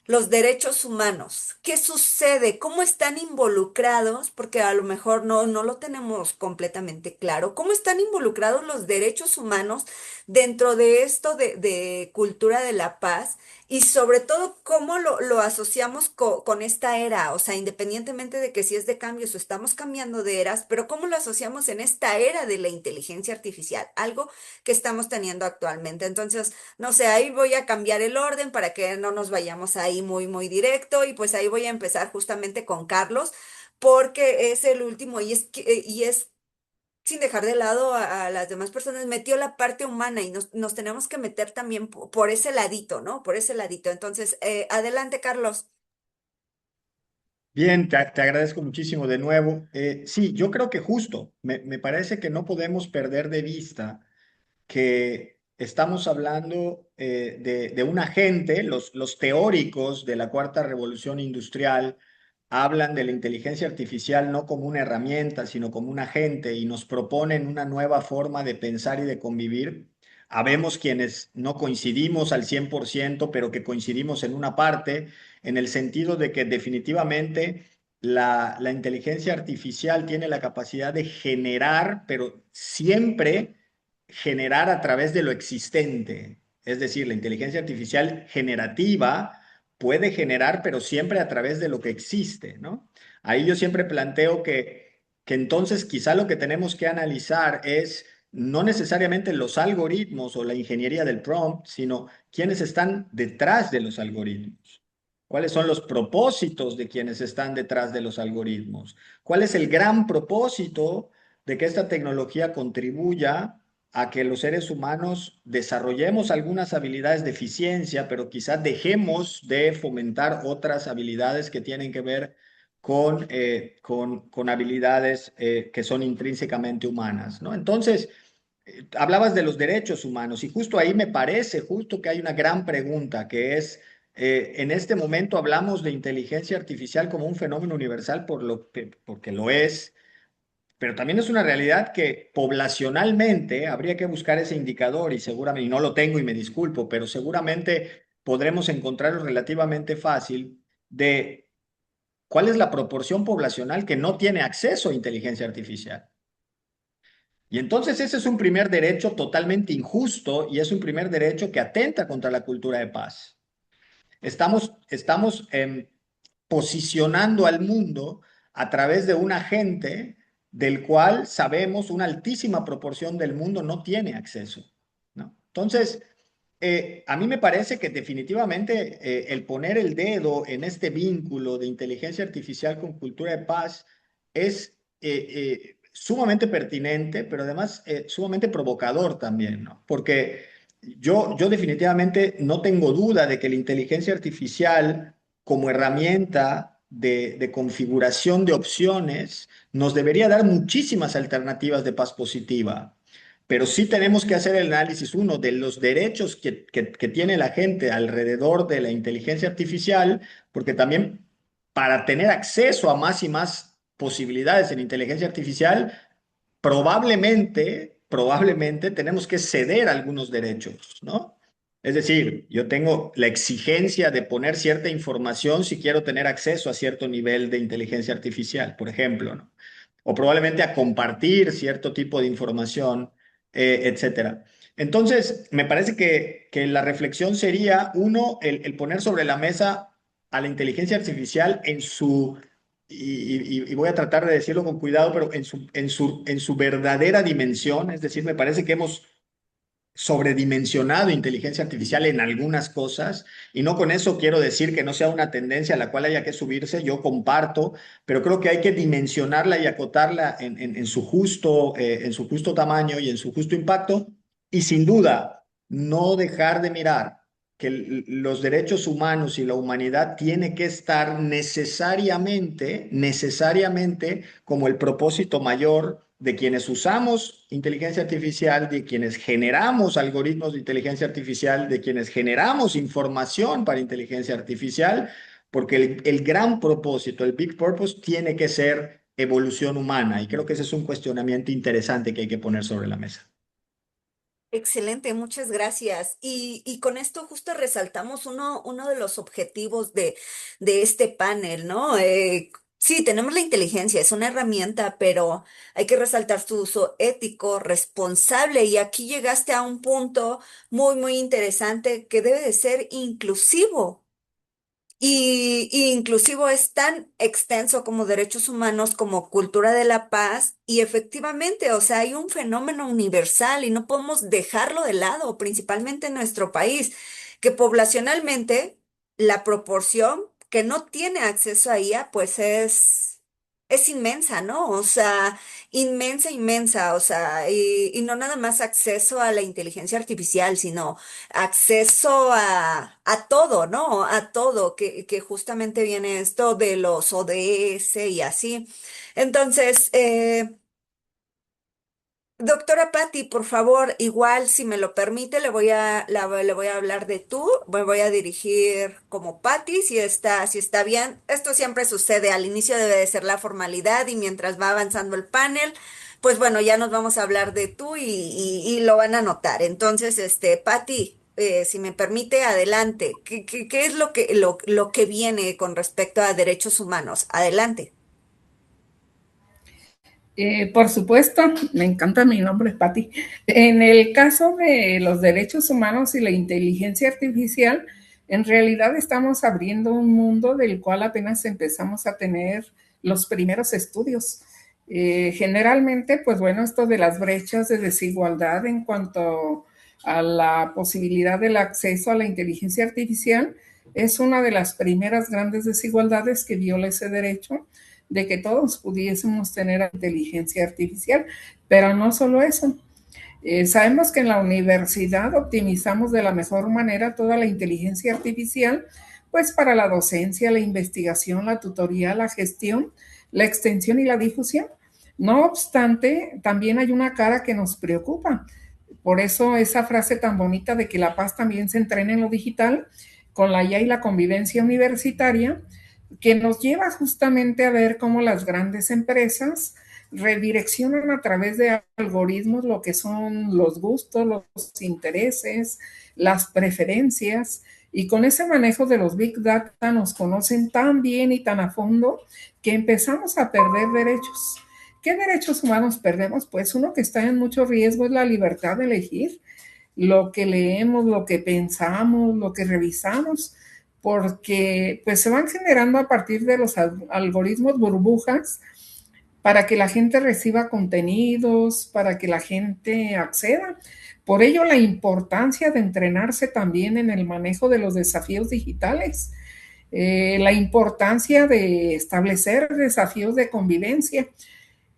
los derechos humanos. ¿Qué sucede? ¿Cómo están involucrados? Porque a lo mejor no lo tenemos completamente claro. ¿Cómo están involucrados los derechos humanos dentro de esto de cultura de la paz? Y sobre todo, ¿cómo lo asociamos con esta era? O sea, independientemente de que si es de cambios o estamos cambiando de eras, pero ¿cómo lo asociamos en esta era de la inteligencia artificial? Algo que estamos teniendo actualmente. Entonces, no sé, ahí voy a cambiar el orden para que no nos vayamos ahí muy, muy directo, y pues ahí voy a empezar justamente con Carlos, porque es el último y es sin dejar de lado a las demás personas, metió la parte humana y nos tenemos que meter también por ese ladito, ¿no? Por ese ladito. Entonces, adelante, Carlos. Bien, te agradezco muchísimo de nuevo. Sí, yo creo que justo, me parece que no podemos perder de vista que estamos hablando de un agente. Los teóricos de la cuarta revolución industrial hablan de la inteligencia artificial no como una herramienta, sino como un agente, y nos proponen una nueva forma de pensar y de convivir habemos quienes no coincidimos al 100%, pero que coincidimos en una parte, en el sentido de que definitivamente la inteligencia artificial tiene la capacidad de generar, pero siempre generar a través de lo existente. Es decir, la inteligencia artificial generativa puede generar, pero siempre a través de lo que existe, ¿no? Ahí yo siempre planteo que entonces quizá lo que tenemos que analizar es no necesariamente los algoritmos o la ingeniería del prompt, sino quiénes están detrás de los algoritmos. ¿Cuáles son los propósitos de quienes están detrás de los algoritmos? ¿Cuál es el gran propósito de que esta tecnología contribuya a que los seres humanos desarrollemos algunas habilidades de eficiencia, pero quizás dejemos de fomentar otras habilidades que tienen que ver con habilidades que son intrínsecamente humanas, ¿no? Entonces, hablabas de los derechos humanos y justo ahí me parece justo que hay una gran pregunta que es, en este momento hablamos de inteligencia artificial como un fenómeno universal porque lo es, pero también es una realidad que poblacionalmente habría que buscar ese indicador y seguramente, y no lo tengo y me disculpo, pero seguramente podremos encontrarlo relativamente fácil de cuál es la proporción poblacional que no tiene acceso a inteligencia artificial. Y entonces ese es un primer derecho totalmente injusto y es un primer derecho que atenta contra la cultura de paz. Estamos posicionando al mundo a través de un agente del cual sabemos una altísima proporción del mundo no tiene acceso, ¿no? Entonces, a mí me parece que definitivamente el poner el dedo en este vínculo de inteligencia artificial con cultura de paz es sumamente pertinente, pero además sumamente provocador también, ¿no? Porque yo definitivamente no tengo duda de que la inteligencia artificial como herramienta de configuración de opciones nos debería dar muchísimas alternativas de paz positiva. Pero sí tenemos que hacer el análisis, uno, de los derechos que tiene la gente alrededor de la inteligencia artificial, porque también para tener acceso a más y más posibilidades en inteligencia artificial, probablemente tenemos que ceder algunos derechos, ¿no? Es decir, yo tengo la exigencia de poner cierta información si quiero tener acceso a cierto nivel de inteligencia artificial, por ejemplo, ¿no? O probablemente a compartir cierto tipo de información, etcétera. Entonces, me parece que la reflexión sería, uno, el poner sobre la mesa a la inteligencia artificial en su y voy a tratar de decirlo con cuidado, pero en su verdadera dimensión, es decir, me parece que hemos sobredimensionado inteligencia artificial en algunas cosas, y no con eso quiero decir que no sea una tendencia a la cual haya que subirse, yo comparto, pero creo que hay que dimensionarla y acotarla en su justo tamaño y en su justo impacto, y sin duda no dejar de mirar que los derechos humanos y la humanidad tiene que estar necesariamente como el propósito mayor de quienes usamos inteligencia artificial, de quienes generamos algoritmos de inteligencia artificial, de quienes generamos información para inteligencia artificial, porque el gran propósito, el big purpose, tiene que ser evolución humana. Y creo que ese es un cuestionamiento interesante que hay que poner sobre la mesa. Excelente, muchas gracias. Y con esto justo resaltamos uno de los objetivos de este panel, ¿no? Sí, tenemos la inteligencia, es una herramienta, pero hay que resaltar su uso ético, responsable, y aquí llegaste a un punto muy interesante que debe de ser inclusivo. Y inclusivo es tan extenso como derechos humanos, como cultura de la paz, y efectivamente, o sea, hay un fenómeno universal y no podemos dejarlo de lado, principalmente en nuestro país, que poblacionalmente la proporción que no tiene acceso a IA, pues es inmensa, ¿no? O sea, inmensa, o sea, y no nada más acceso a la inteligencia artificial, sino acceso a todo, ¿no? A todo, que justamente viene esto de los ODS y así. Entonces, doctora Patti, por favor, igual, si me lo permite, le voy a hablar de tú, me voy a dirigir como Patti, si está bien. Esto siempre sucede, al inicio debe de ser la formalidad y mientras va avanzando el panel, pues bueno, ya nos vamos a hablar de tú y lo van a notar. Entonces, Patti, si me permite, adelante. ¿Qué es lo que viene con respecto a derechos humanos? Adelante. Por supuesto, me encanta, mi nombre es Patti. En el caso de los derechos humanos y la inteligencia artificial, en realidad estamos abriendo un mundo del cual apenas empezamos a tener los primeros estudios. Generalmente, pues bueno, esto de las brechas de desigualdad en cuanto a la posibilidad del acceso a la inteligencia artificial es una de las primeras grandes desigualdades que viola ese derecho de que todos pudiésemos tener inteligencia artificial, pero no solo eso. Sabemos que en la universidad optimizamos de la mejor manera toda la inteligencia artificial, pues para la docencia, la investigación, la tutoría, la gestión, la extensión y la difusión. No obstante, también hay una cara que nos preocupa. Por eso esa frase tan bonita de que la paz también se entrena en lo digital, con la IA y la convivencia universitaria, que nos lleva justamente a ver cómo las grandes empresas redireccionan a través de algoritmos lo que son los gustos, los intereses, las preferencias, y con ese manejo de los Big Data nos conocen tan bien y tan a fondo que empezamos a perder derechos. ¿Qué derechos humanos perdemos? Pues uno que está en mucho riesgo es la libertad de elegir lo que leemos, lo que pensamos, lo que revisamos, porque pues se van generando a partir de los algoritmos burbujas para que la gente reciba contenidos, para que la gente acceda. Por ello, la importancia de entrenarse también en el manejo de los desafíos digitales, la importancia de establecer desafíos de convivencia.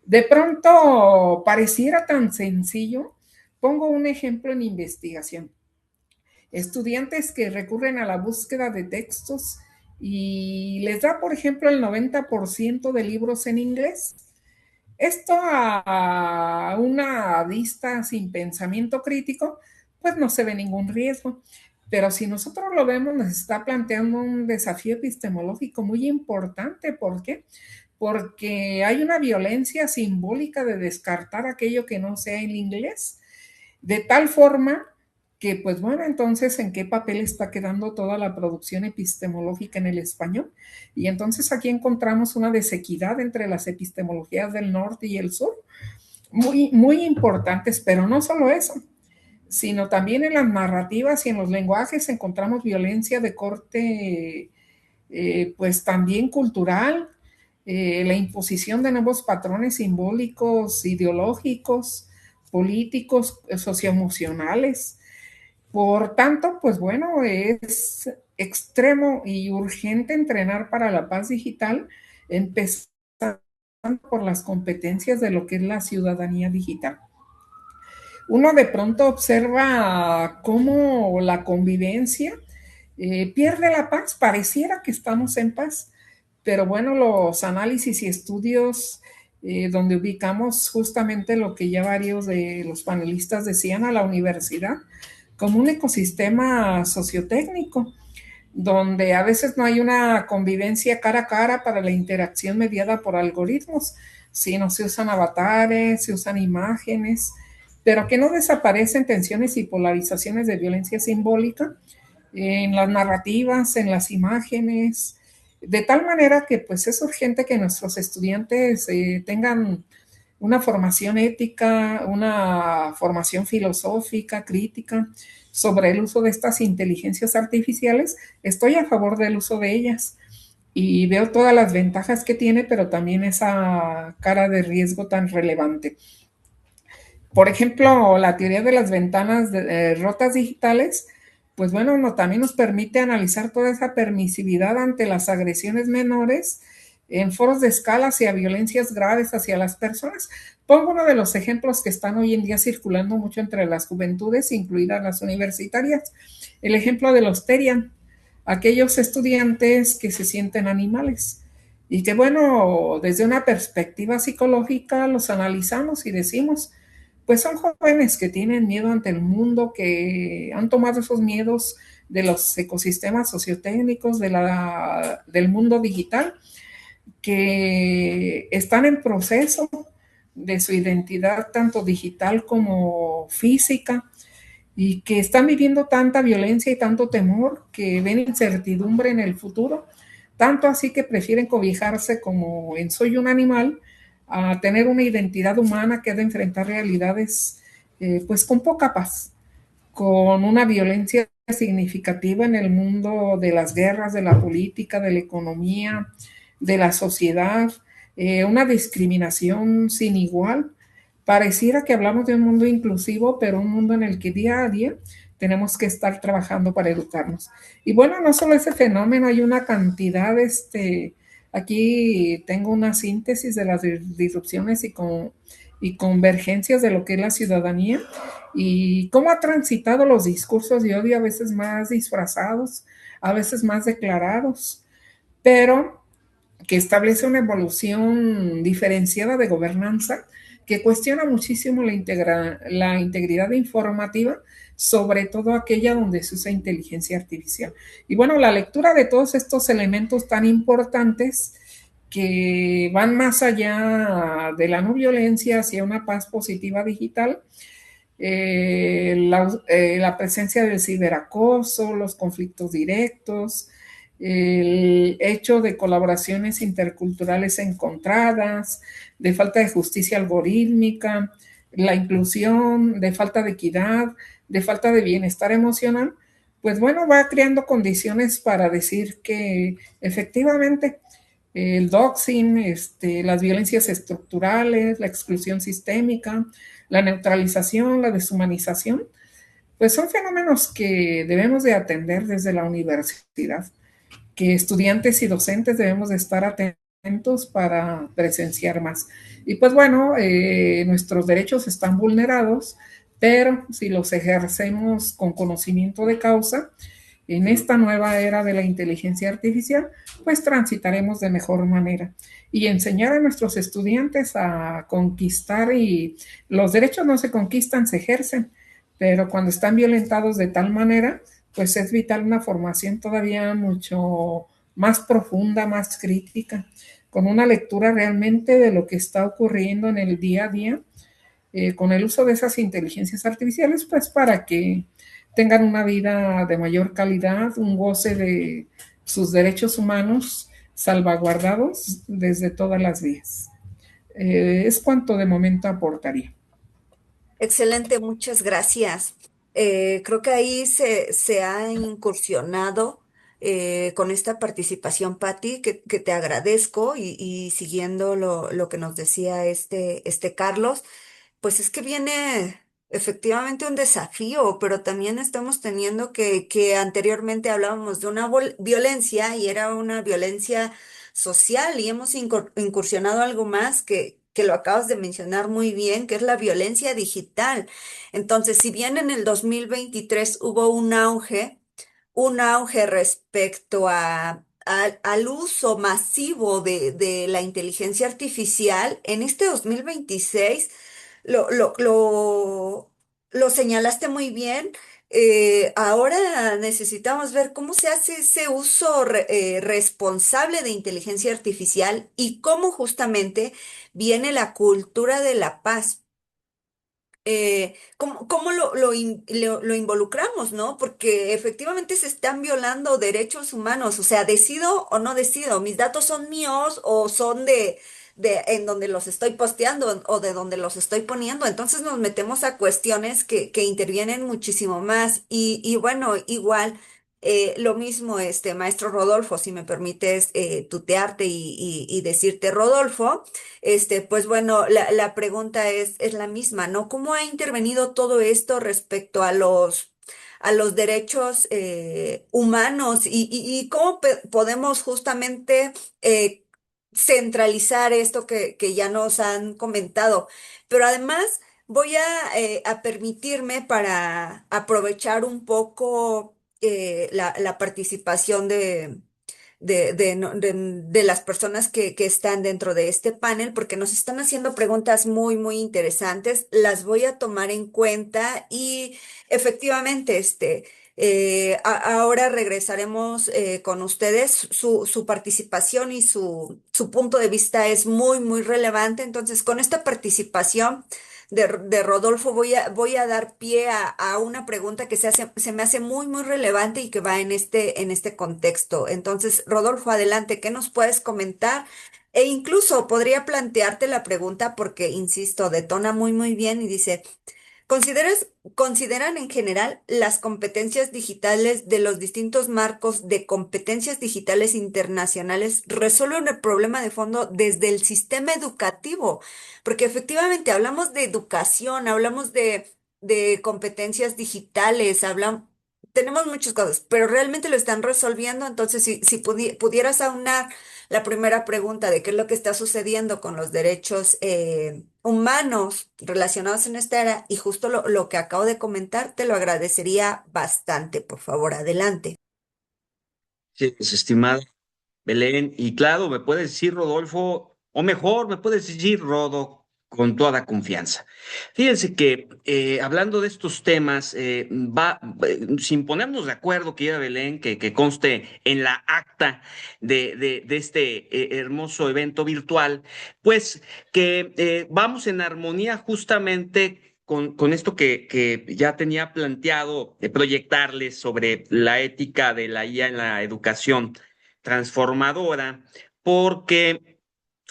De pronto pareciera tan sencillo. Pongo un ejemplo en investigación. Estudiantes que recurren a la búsqueda de textos y les da, por ejemplo, el 90% de libros en inglés. Esto a una vista sin pensamiento crítico, pues no se ve ningún riesgo. Pero si nosotros lo vemos, nos está planteando un desafío epistemológico muy importante. ¿Por qué? Porque hay una violencia simbólica de descartar aquello que no sea en inglés, de tal forma que, pues bueno, entonces, ¿en qué papel está quedando toda la producción epistemológica en el español? Y entonces aquí encontramos una desequidad entre las epistemologías del norte y el sur, muy, muy importantes, pero no solo eso, sino también en las narrativas y en los lenguajes encontramos violencia de corte, pues también cultural, la imposición de nuevos patrones simbólicos, ideológicos, políticos, socioemocionales. Por tanto, pues bueno, es extremo y urgente entrenar para la paz digital, empezando por las competencias de lo que es la ciudadanía digital. Uno de pronto observa cómo la convivencia pierde la paz, pareciera que estamos en paz, pero bueno, los análisis y estudios donde ubicamos justamente lo que ya varios de los panelistas decían a la universidad, como un ecosistema sociotécnico, donde a veces no hay una convivencia cara a cara para la interacción mediada por algoritmos, sino se usan avatares, se usan imágenes, pero que no desaparecen tensiones y polarizaciones de violencia simbólica en las narrativas, en las imágenes, de tal manera que pues es urgente que nuestros estudiantes tengan una formación ética, una formación filosófica, crítica, sobre el uso de estas inteligencias artificiales. Estoy a favor del uso de ellas y veo todas las ventajas que tiene, pero también esa cara de riesgo tan relevante. Por ejemplo, la teoría de las ventanas rotas digitales, pues bueno, también nos permite analizar toda esa permisividad ante las agresiones menores en foros de escala hacia violencias graves hacia las personas. Pongo uno de los ejemplos que están hoy en día circulando mucho entre las juventudes, incluidas las universitarias, el ejemplo de los Terian, aquellos estudiantes que se sienten animales y que, bueno, desde una perspectiva psicológica los analizamos y decimos, pues son jóvenes que tienen miedo ante el mundo, que han tomado esos miedos de los ecosistemas sociotécnicos, del mundo digital, que están en proceso de su identidad, tanto digital como física, y que están viviendo tanta violencia y tanto temor que ven incertidumbre en el futuro, tanto así que prefieren cobijarse como en soy un animal a tener una identidad humana que ha de enfrentar realidades pues con poca paz, con una violencia significativa en el mundo de las guerras, de la política, de la economía, de la sociedad, una discriminación sin igual. Pareciera que hablamos de un mundo inclusivo, pero un mundo en el que día a día tenemos que estar trabajando para educarnos. Y bueno, no solo ese fenómeno, hay una cantidad, aquí tengo una síntesis de las disrupciones y convergencias de lo que es la ciudadanía y cómo ha transitado los discursos de odio, a veces más disfrazados, a veces más declarados, pero que establece una evolución diferenciada de gobernanza que cuestiona muchísimo la integridad informativa, sobre todo aquella donde se usa inteligencia artificial. Y bueno, la lectura de todos estos elementos tan importantes que van más allá de la no violencia hacia una paz positiva digital, la presencia del ciberacoso, los conflictos directos, el hecho de colaboraciones interculturales encontradas, de falta de justicia algorítmica, la inclusión, de falta de equidad, de falta de bienestar emocional, pues bueno, va creando condiciones para decir que efectivamente el doxing, las violencias estructurales, la exclusión sistémica, la neutralización, la deshumanización, pues son fenómenos que debemos de atender desde la universidad, que estudiantes y docentes debemos de estar atentos para presenciar más. Y pues bueno, nuestros derechos están vulnerados, pero si los ejercemos con conocimiento de causa, en esta nueva era de la inteligencia artificial, pues transitaremos de mejor manera. Y enseñar a nuestros estudiantes a conquistar, y los derechos no se conquistan, se ejercen, pero cuando están violentados de tal manera, pues es vital una formación todavía mucho más profunda, más crítica, con una lectura realmente de lo que está ocurriendo en el día a día, con el uso de esas inteligencias artificiales, pues para que tengan una vida de mayor calidad, un goce de sus derechos humanos salvaguardados desde todas las vías. Es cuanto de momento aportaría. Excelente, muchas gracias. Creo que ahí se ha incursionado con esta participación, Patti, que te agradezco y siguiendo lo que nos decía este Carlos. Pues es que viene efectivamente un desafío, pero también estamos teniendo que anteriormente hablábamos de una violencia y era una violencia social y hemos incursionado algo más que lo acabas de mencionar muy bien, que es la violencia digital. Entonces, si bien en el 2023 hubo un auge respecto al uso masivo de la inteligencia artificial, en este 2026 lo, lo, lo, lo señalaste muy bien. Ahora necesitamos ver cómo se hace ese uso responsable de inteligencia artificial y cómo justamente viene la cultura de la paz. ¿Cómo lo involucramos, ¿no? Porque efectivamente se están violando derechos humanos, o sea, decido o no decido, mis datos son míos o son de en donde los estoy posteando o de donde los estoy poniendo, entonces nos metemos a cuestiones que intervienen muchísimo más y bueno, igual. Lo mismo, maestro Rodolfo, si me permites tutearte y decirte Rodolfo. Pues bueno, la pregunta es la misma, ¿no? ¿Cómo ha intervenido todo esto respecto a los derechos humanos y cómo podemos justamente centralizar esto que ya nos han comentado? Pero además voy a permitirme para aprovechar un poco la participación de las personas que están dentro de este panel, porque nos están haciendo preguntas muy, muy interesantes. Las voy a tomar en cuenta y efectivamente, ahora regresaremos con ustedes. Su participación y su punto de vista es muy, muy relevante. Entonces, con esta participación de Rodolfo voy a dar pie a una pregunta que se me hace muy, muy relevante y que va en este contexto. Entonces, Rodolfo, adelante, ¿qué nos puedes comentar? E incluso podría plantearte la pregunta porque, insisto, detona muy, muy bien y dice... ¿Consideran en general las competencias digitales de los distintos marcos de competencias digitales internacionales resuelven el problema de fondo desde el sistema educativo? Porque efectivamente hablamos de educación, hablamos de competencias digitales, tenemos muchas cosas, pero realmente lo están resolviendo. Entonces, si pudieras aunar la primera pregunta de qué es lo que está sucediendo con los derechos humanos relacionados en esta era y justo lo que acabo de comentar, te lo agradecería bastante. Por favor, adelante. Sí, pues, estimada Belén, y claro, me puedes decir Rodolfo, o mejor, me puedes decir Rodo, con toda confianza. Fíjense que hablando de estos temas, sin ponernos de acuerdo, querida Belén, que conste en la acta de este hermoso evento virtual, pues que vamos en armonía justamente con esto que ya tenía planteado, proyectarles sobre la ética de la IA en la educación transformadora, porque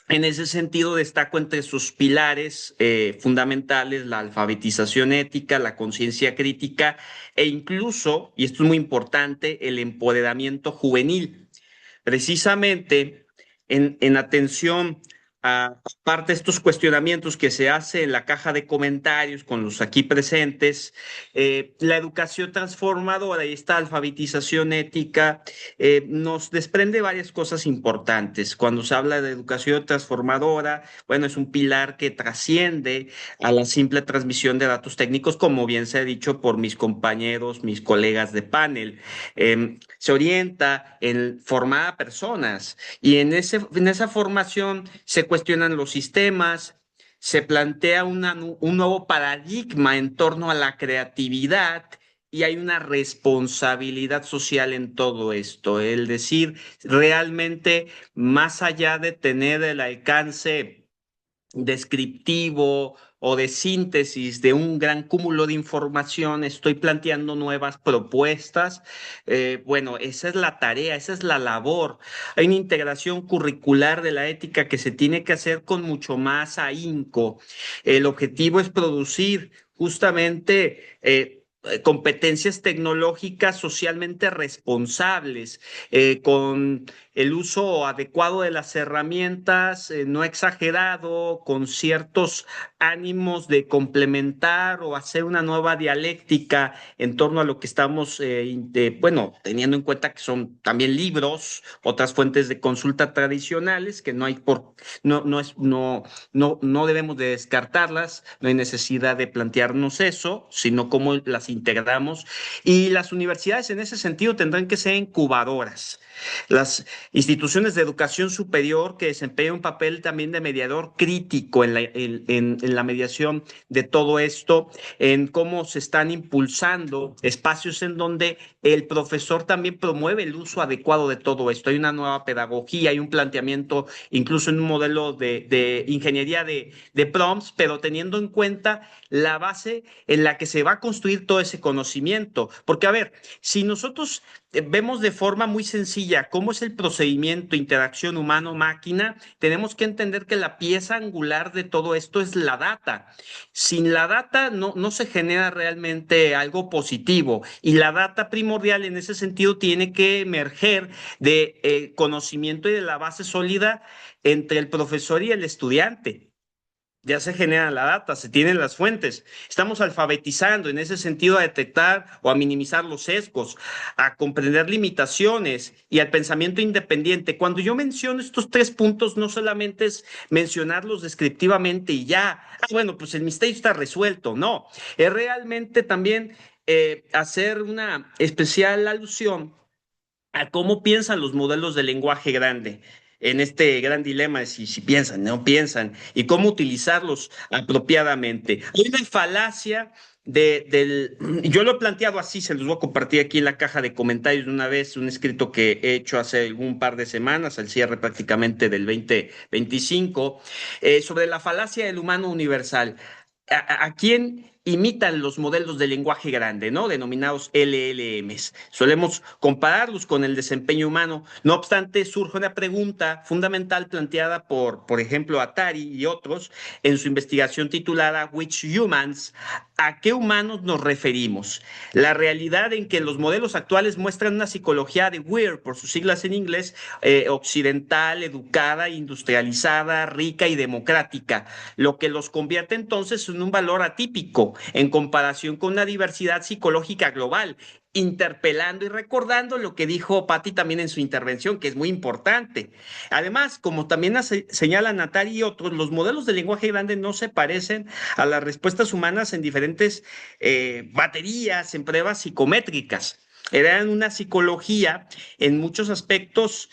en ese sentido destaco entre sus pilares fundamentales la alfabetización ética, la conciencia crítica e incluso, y esto es muy importante, el empoderamiento juvenil. Precisamente en atención a parte de estos cuestionamientos que se hace en la caja de comentarios con los aquí presentes, la educación transformadora y esta alfabetización ética nos desprende varias cosas importantes. Cuando se habla de educación transformadora, bueno, es un pilar que trasciende a la simple transmisión de datos técnicos, como bien se ha dicho por mis compañeros, mis colegas de panel. Se orienta en formar a personas y en esa formación se cuestionan los sistemas, se plantea un nuevo paradigma en torno a la creatividad y hay una responsabilidad social en todo esto. Es decir, realmente más allá de tener el alcance descriptivo o de síntesis de un gran cúmulo de información, estoy planteando nuevas propuestas. Bueno, esa es la tarea, esa es la labor. Hay una integración curricular de la ética que se tiene que hacer con mucho más ahínco. El objetivo es producir justamente competencias tecnológicas socialmente responsables, con el uso adecuado de las herramientas, no exagerado, con ciertos ánimos de complementar o hacer una nueva dialéctica en torno a lo que estamos, bueno, teniendo en cuenta que son también libros, otras fuentes de consulta tradicionales, que no debemos de descartarlas, no hay necesidad de plantearnos eso, sino cómo las integramos. Y las universidades en ese sentido tendrán que ser incubadoras. Las instituciones de educación superior que desempeñan un papel también de mediador crítico en la mediación de todo esto, en cómo se están impulsando espacios en donde el profesor también promueve el uso adecuado de todo esto. Hay una nueva pedagogía, hay un planteamiento, incluso en un modelo de ingeniería de prompts, pero teniendo en cuenta la base en la que se va a construir todo ese conocimiento. Porque, a ver, si nosotros vemos de forma muy sencilla cómo es el procedimiento, interacción humano-máquina, tenemos que entender que la pieza angular de todo esto es la data. Sin la data no se genera realmente algo positivo y la data primordial en ese sentido tiene que emerger de conocimiento y de la base sólida entre el profesor y el estudiante. Ya se genera la data, se tienen las fuentes. Estamos alfabetizando en ese sentido a detectar o a minimizar los sesgos, a comprender limitaciones y al pensamiento independiente. Cuando yo menciono estos 3 puntos, no solamente es mencionarlos descriptivamente y ya, bueno, pues el misterio está resuelto. No, es realmente también hacer una especial alusión a cómo piensan los modelos de lenguaje grande en este gran dilema de si piensan, no piensan, y cómo utilizarlos apropiadamente. Hay una falacia yo lo he planteado así, se los voy a compartir aquí en la caja de comentarios de una vez, un escrito que he hecho hace algún par de semanas, al cierre prácticamente del 2025, sobre la falacia del humano universal. ¿A quién imitan los modelos de lenguaje grande, ¿no? Denominados LLMs? Solemos compararlos con el desempeño humano. No obstante, surge una pregunta fundamental planteada por ejemplo, Atari y otros en su investigación titulada Which Humans? ¿A qué humanos nos referimos? La realidad en que los modelos actuales muestran una psicología de Weir, por sus siglas en inglés, occidental, educada, industrializada, rica y democrática, lo que los convierte entonces en un valor atípico en comparación con una diversidad psicológica global, interpelando y recordando lo que dijo Patti también en su intervención, que es muy importante. Además, como también señalan Natari y otros, los modelos de lenguaje grande no se parecen a las respuestas humanas en diferentes baterías, en pruebas psicométricas. Eran una psicología en muchos aspectos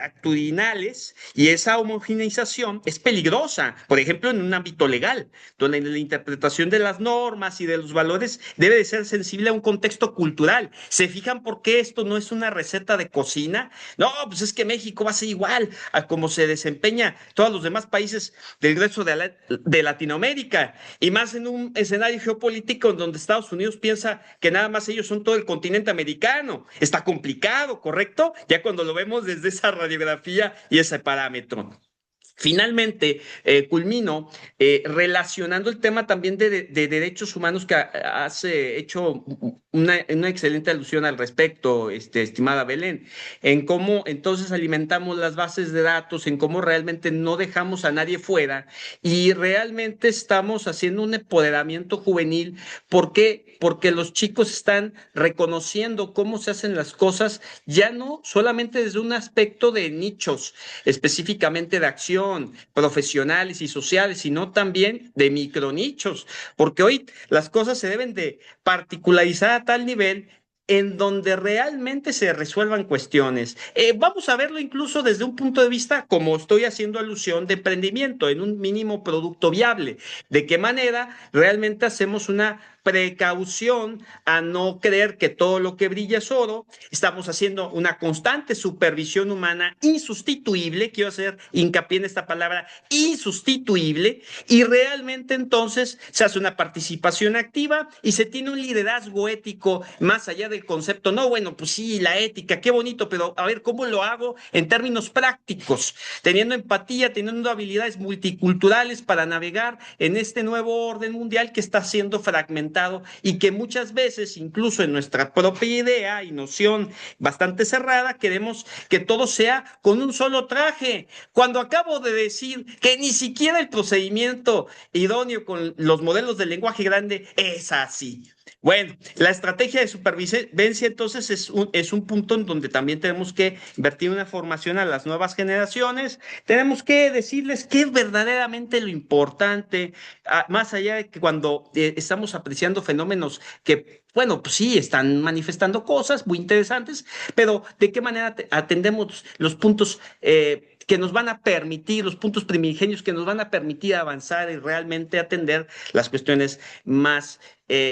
actitudinales, y esa homogeneización es peligrosa, por ejemplo, en un ámbito legal, donde la interpretación de las normas y de los valores debe de ser sensible a un contexto cultural. ¿Se fijan por qué esto no es una receta de cocina? No, pues es que México va a ser igual a cómo se desempeña todos los demás países del resto de Latinoamérica, y más en un escenario geopolítico en donde Estados Unidos piensa que nada más ellos son todo el continente americano. Está complicado, ¿correcto? Ya cuando lo vemos desde esa radiografía y ese parámetro. Finalmente, culmino relacionando el tema también de derechos humanos, que has hecho una excelente alusión al respecto, estimada Belén, en cómo entonces alimentamos las bases de datos, en cómo realmente no dejamos a nadie fuera y realmente estamos haciendo un empoderamiento juvenil. ¿Por qué? Porque los chicos están reconociendo cómo se hacen las cosas, ya no solamente desde un aspecto de nichos, específicamente de acción, profesionales y sociales, sino también de micronichos, porque hoy las cosas se deben de particularizar a tal nivel en donde realmente se resuelvan cuestiones. Vamos a verlo incluso desde un punto de vista, como estoy haciendo alusión, de emprendimiento en un mínimo producto viable. ¿De qué manera realmente hacemos una precaución a no creer que todo lo que brilla es oro? Estamos haciendo una constante supervisión humana insustituible, quiero hacer hincapié en esta palabra, insustituible, y realmente entonces se hace una participación activa y se tiene un liderazgo ético más allá del concepto. No, bueno, pues sí, la ética, qué bonito, pero a ver, ¿cómo lo hago en términos prácticos? Teniendo empatía, teniendo habilidades multiculturales para navegar en este nuevo orden mundial que está siendo fragmentado y que muchas veces, incluso en nuestra propia idea y noción bastante cerrada, queremos que todo sea con un solo traje, cuando acabo de decir que ni siquiera el procedimiento idóneo con los modelos de lenguaje grande es así. Bueno, la estrategia de supervivencia entonces es un punto en donde también tenemos que invertir una formación a las nuevas generaciones. Tenemos que decirles qué es verdaderamente lo importante, más allá de que cuando estamos apreciando fenómenos que, bueno, pues sí, están manifestando cosas muy interesantes, pero de qué manera atendemos los puntos que nos van a permitir, los puntos primigenios que nos van a permitir avanzar y realmente atender las cuestiones más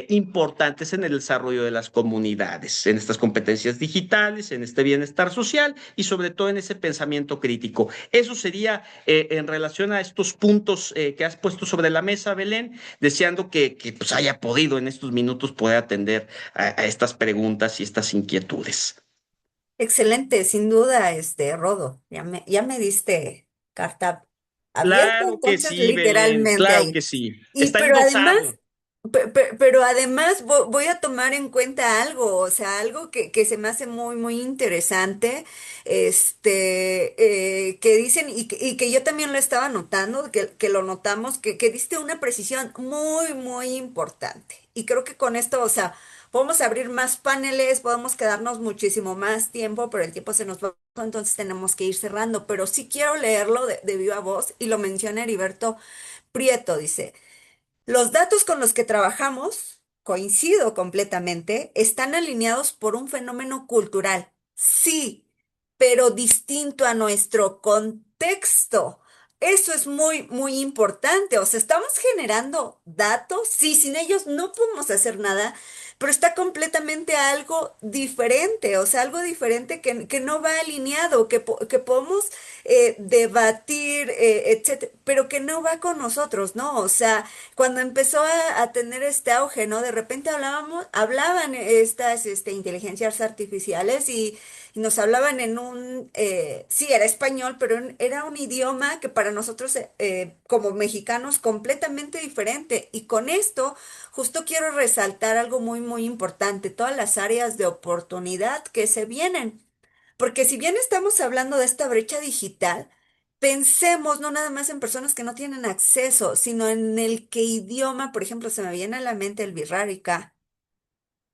importantes en el desarrollo de las comunidades, en estas competencias digitales, en este bienestar social y sobre todo en ese pensamiento crítico. Eso sería en relación a estos puntos que has puesto sobre la mesa, Belén, deseando que pues haya podido en estos minutos poder atender a estas preguntas y estas inquietudes. Excelente, sin duda, Rodo. Ya me diste carta abierta, Claro que entonces sí, Belén, literalmente claro ahí. que sí. Y Está pero además, endosado. pero además voy a tomar en cuenta algo, o sea, algo que se me hace muy, muy interesante, que dicen y que yo también lo estaba notando, que lo notamos, que diste una precisión muy, muy importante. Y creo que con esto, o sea, podemos abrir más paneles, podemos quedarnos muchísimo más tiempo, pero el tiempo se nos va, entonces tenemos que ir cerrando. Pero sí quiero leerlo de viva voz y lo menciona Heriberto Prieto, dice. Los datos con los que trabajamos, coincido completamente, están alineados por un fenómeno cultural, sí, pero distinto a nuestro contexto. Eso es muy, muy importante. O sea, estamos generando datos, sí, sin ellos no podemos hacer nada, pero está completamente algo diferente, o sea, algo diferente que no va alineado, que podemos debatir, etcétera, pero que no va con nosotros, ¿no? O sea, cuando empezó a tener este auge, ¿no? De repente hablaban estas inteligencias artificiales y nos hablaban en sí, era español, pero era un idioma que para nosotros como mexicanos completamente diferente. Y con esto justo quiero resaltar algo muy, muy importante, todas las áreas de oportunidad que se vienen. Porque si bien estamos hablando de esta brecha digital, pensemos no nada más en personas que no tienen acceso, sino en el que idioma, por ejemplo, se me viene a la mente el birrárica,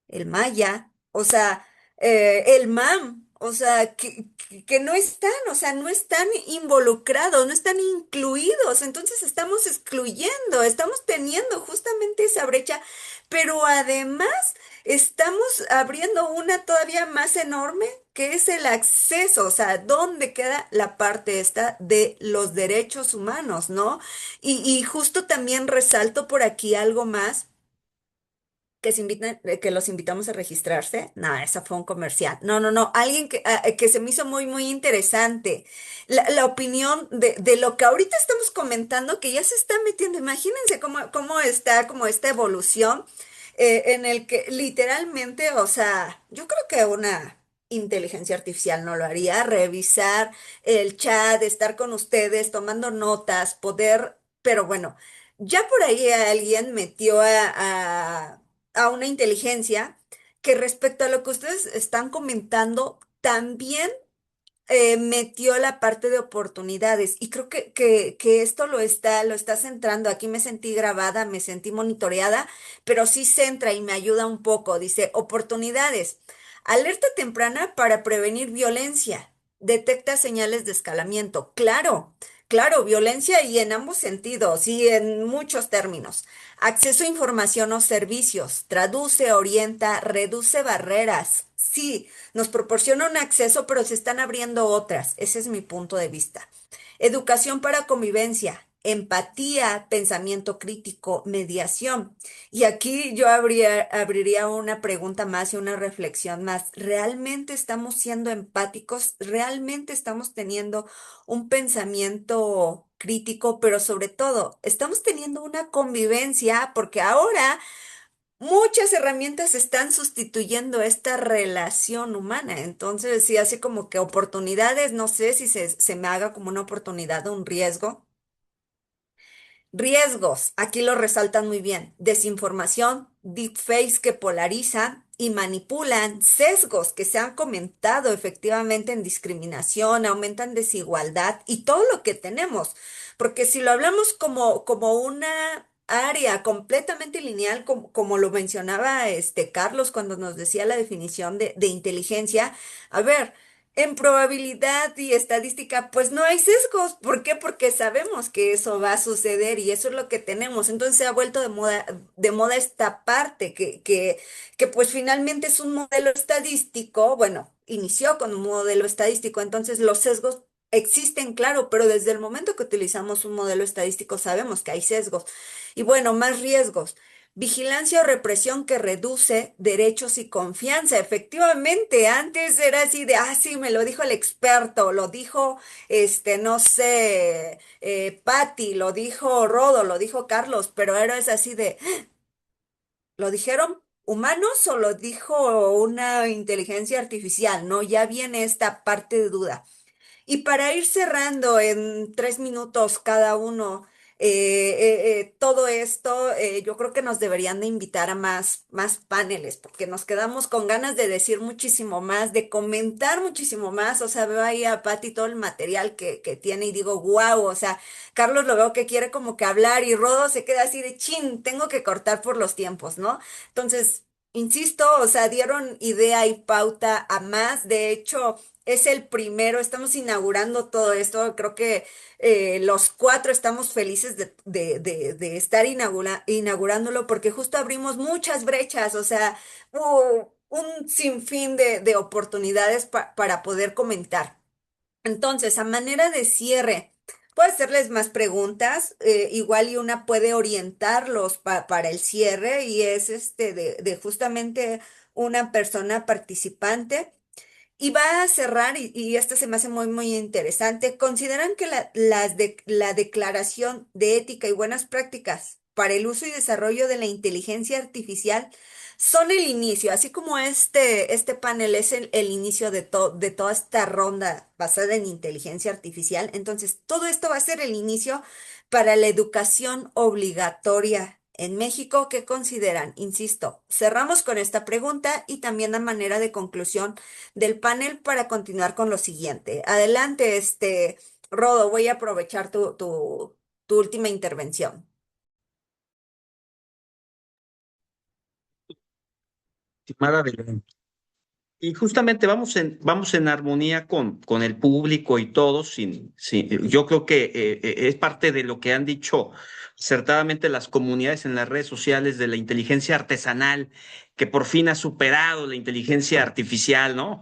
el maya, o sea, el mam, o sea, que no están, o sea, no están involucrados, no están incluidos, entonces estamos excluyendo, estamos teniendo justamente esa brecha, pero además estamos abriendo una todavía más enorme, que es el acceso, o sea, ¿dónde queda la parte esta de los derechos humanos, ¿no? Y justo también resalto por aquí algo más que los invitamos a registrarse. No, esa fue un comercial. No, no, no. Alguien que se me hizo muy, muy interesante. La opinión de lo que ahorita estamos comentando, que ya se está metiendo. Imagínense cómo está, como esta evolución en el que literalmente, o sea, yo creo que una inteligencia artificial no lo haría. Revisar el chat, estar con ustedes, tomando notas, poder, pero bueno. Ya por ahí alguien metió a una inteligencia que respecto a lo que ustedes están comentando, también metió la parte de oportunidades. Y creo que esto lo está centrando. Aquí me sentí grabada, me sentí monitoreada, pero sí centra y me ayuda un poco. Dice, oportunidades. Alerta temprana para prevenir violencia. Detecta señales de escalamiento. Claro, claro, violencia y en ambos sentidos y en muchos términos. Acceso a información o servicios. Traduce, orienta, reduce barreras. Sí, nos proporciona un acceso, pero se están abriendo otras. Ese es mi punto de vista. Educación para convivencia, empatía, pensamiento crítico, mediación. Y aquí yo abriría una pregunta más y una reflexión más. ¿Realmente estamos siendo empáticos? ¿Realmente estamos teniendo un pensamiento crítico? Pero sobre todo, estamos teniendo una convivencia porque ahora muchas herramientas están sustituyendo esta relación humana. Entonces, sí, así como que oportunidades, no sé si se me haga como una oportunidad o un riesgo. Riesgos, aquí lo resaltan muy bien. Desinformación, deepfakes que polarizan y manipulan, sesgos que se han comentado efectivamente en discriminación, aumentan desigualdad y todo lo que tenemos. Porque si lo hablamos como una área completamente lineal, como lo mencionaba Carlos cuando nos decía la definición de inteligencia, a ver. En probabilidad y estadística, pues no hay sesgos. ¿Por qué? Porque sabemos que eso va a suceder y eso es lo que tenemos. Entonces se ha vuelto de moda esta parte que pues finalmente es un modelo estadístico. Bueno, inició con un modelo estadístico, entonces los sesgos existen, claro, pero desde el momento que utilizamos un modelo estadístico sabemos que hay sesgos. Y bueno, más riesgos. Vigilancia o represión que reduce derechos y confianza. Efectivamente, antes era así de, sí, me lo dijo el experto, lo dijo, no sé, Patti, lo dijo Rodo, lo dijo Carlos, pero ahora es así de, ¿lo dijeron humanos o lo dijo una inteligencia artificial? No, ya viene esta parte de duda. Y para ir cerrando en 3 minutos cada uno, todo esto, yo creo que nos deberían de invitar a más paneles, porque nos quedamos con ganas de decir muchísimo más, de comentar muchísimo más. O sea, veo ahí a Pati todo el material que tiene y digo, wow, o sea, Carlos lo veo que quiere como que hablar y Rodo se queda así de chin, tengo que cortar por los tiempos, ¿no? Entonces, insisto, o sea, dieron idea y pauta a más. De hecho, es el primero, estamos inaugurando todo esto. Creo que los cuatro estamos felices de estar inaugurándolo porque justo abrimos muchas brechas. O sea, un sinfín de oportunidades para poder comentar. Entonces, a manera de cierre, puedo hacerles más preguntas, igual y una puede orientarlos para el cierre y es de justamente una persona participante. Y va a cerrar, y esta se me hace muy, muy interesante. ¿Consideran que la Declaración de Ética y Buenas Prácticas para el uso y desarrollo de la inteligencia artificial son el inicio, así como este panel es el inicio de toda esta ronda basada en inteligencia artificial? Entonces, todo esto va a ser el inicio para la educación obligatoria en México? ¿Qué consideran? Insisto, cerramos con esta pregunta y también a manera de conclusión del panel para continuar con lo siguiente. Adelante, Rodo, voy a aprovechar tu última intervención. Estimada Belén. Y justamente vamos en armonía con el público y todos. Yo creo que es parte de lo que han dicho acertadamente las comunidades en las redes sociales de la inteligencia artesanal, que por fin ha superado la inteligencia artificial, ¿no?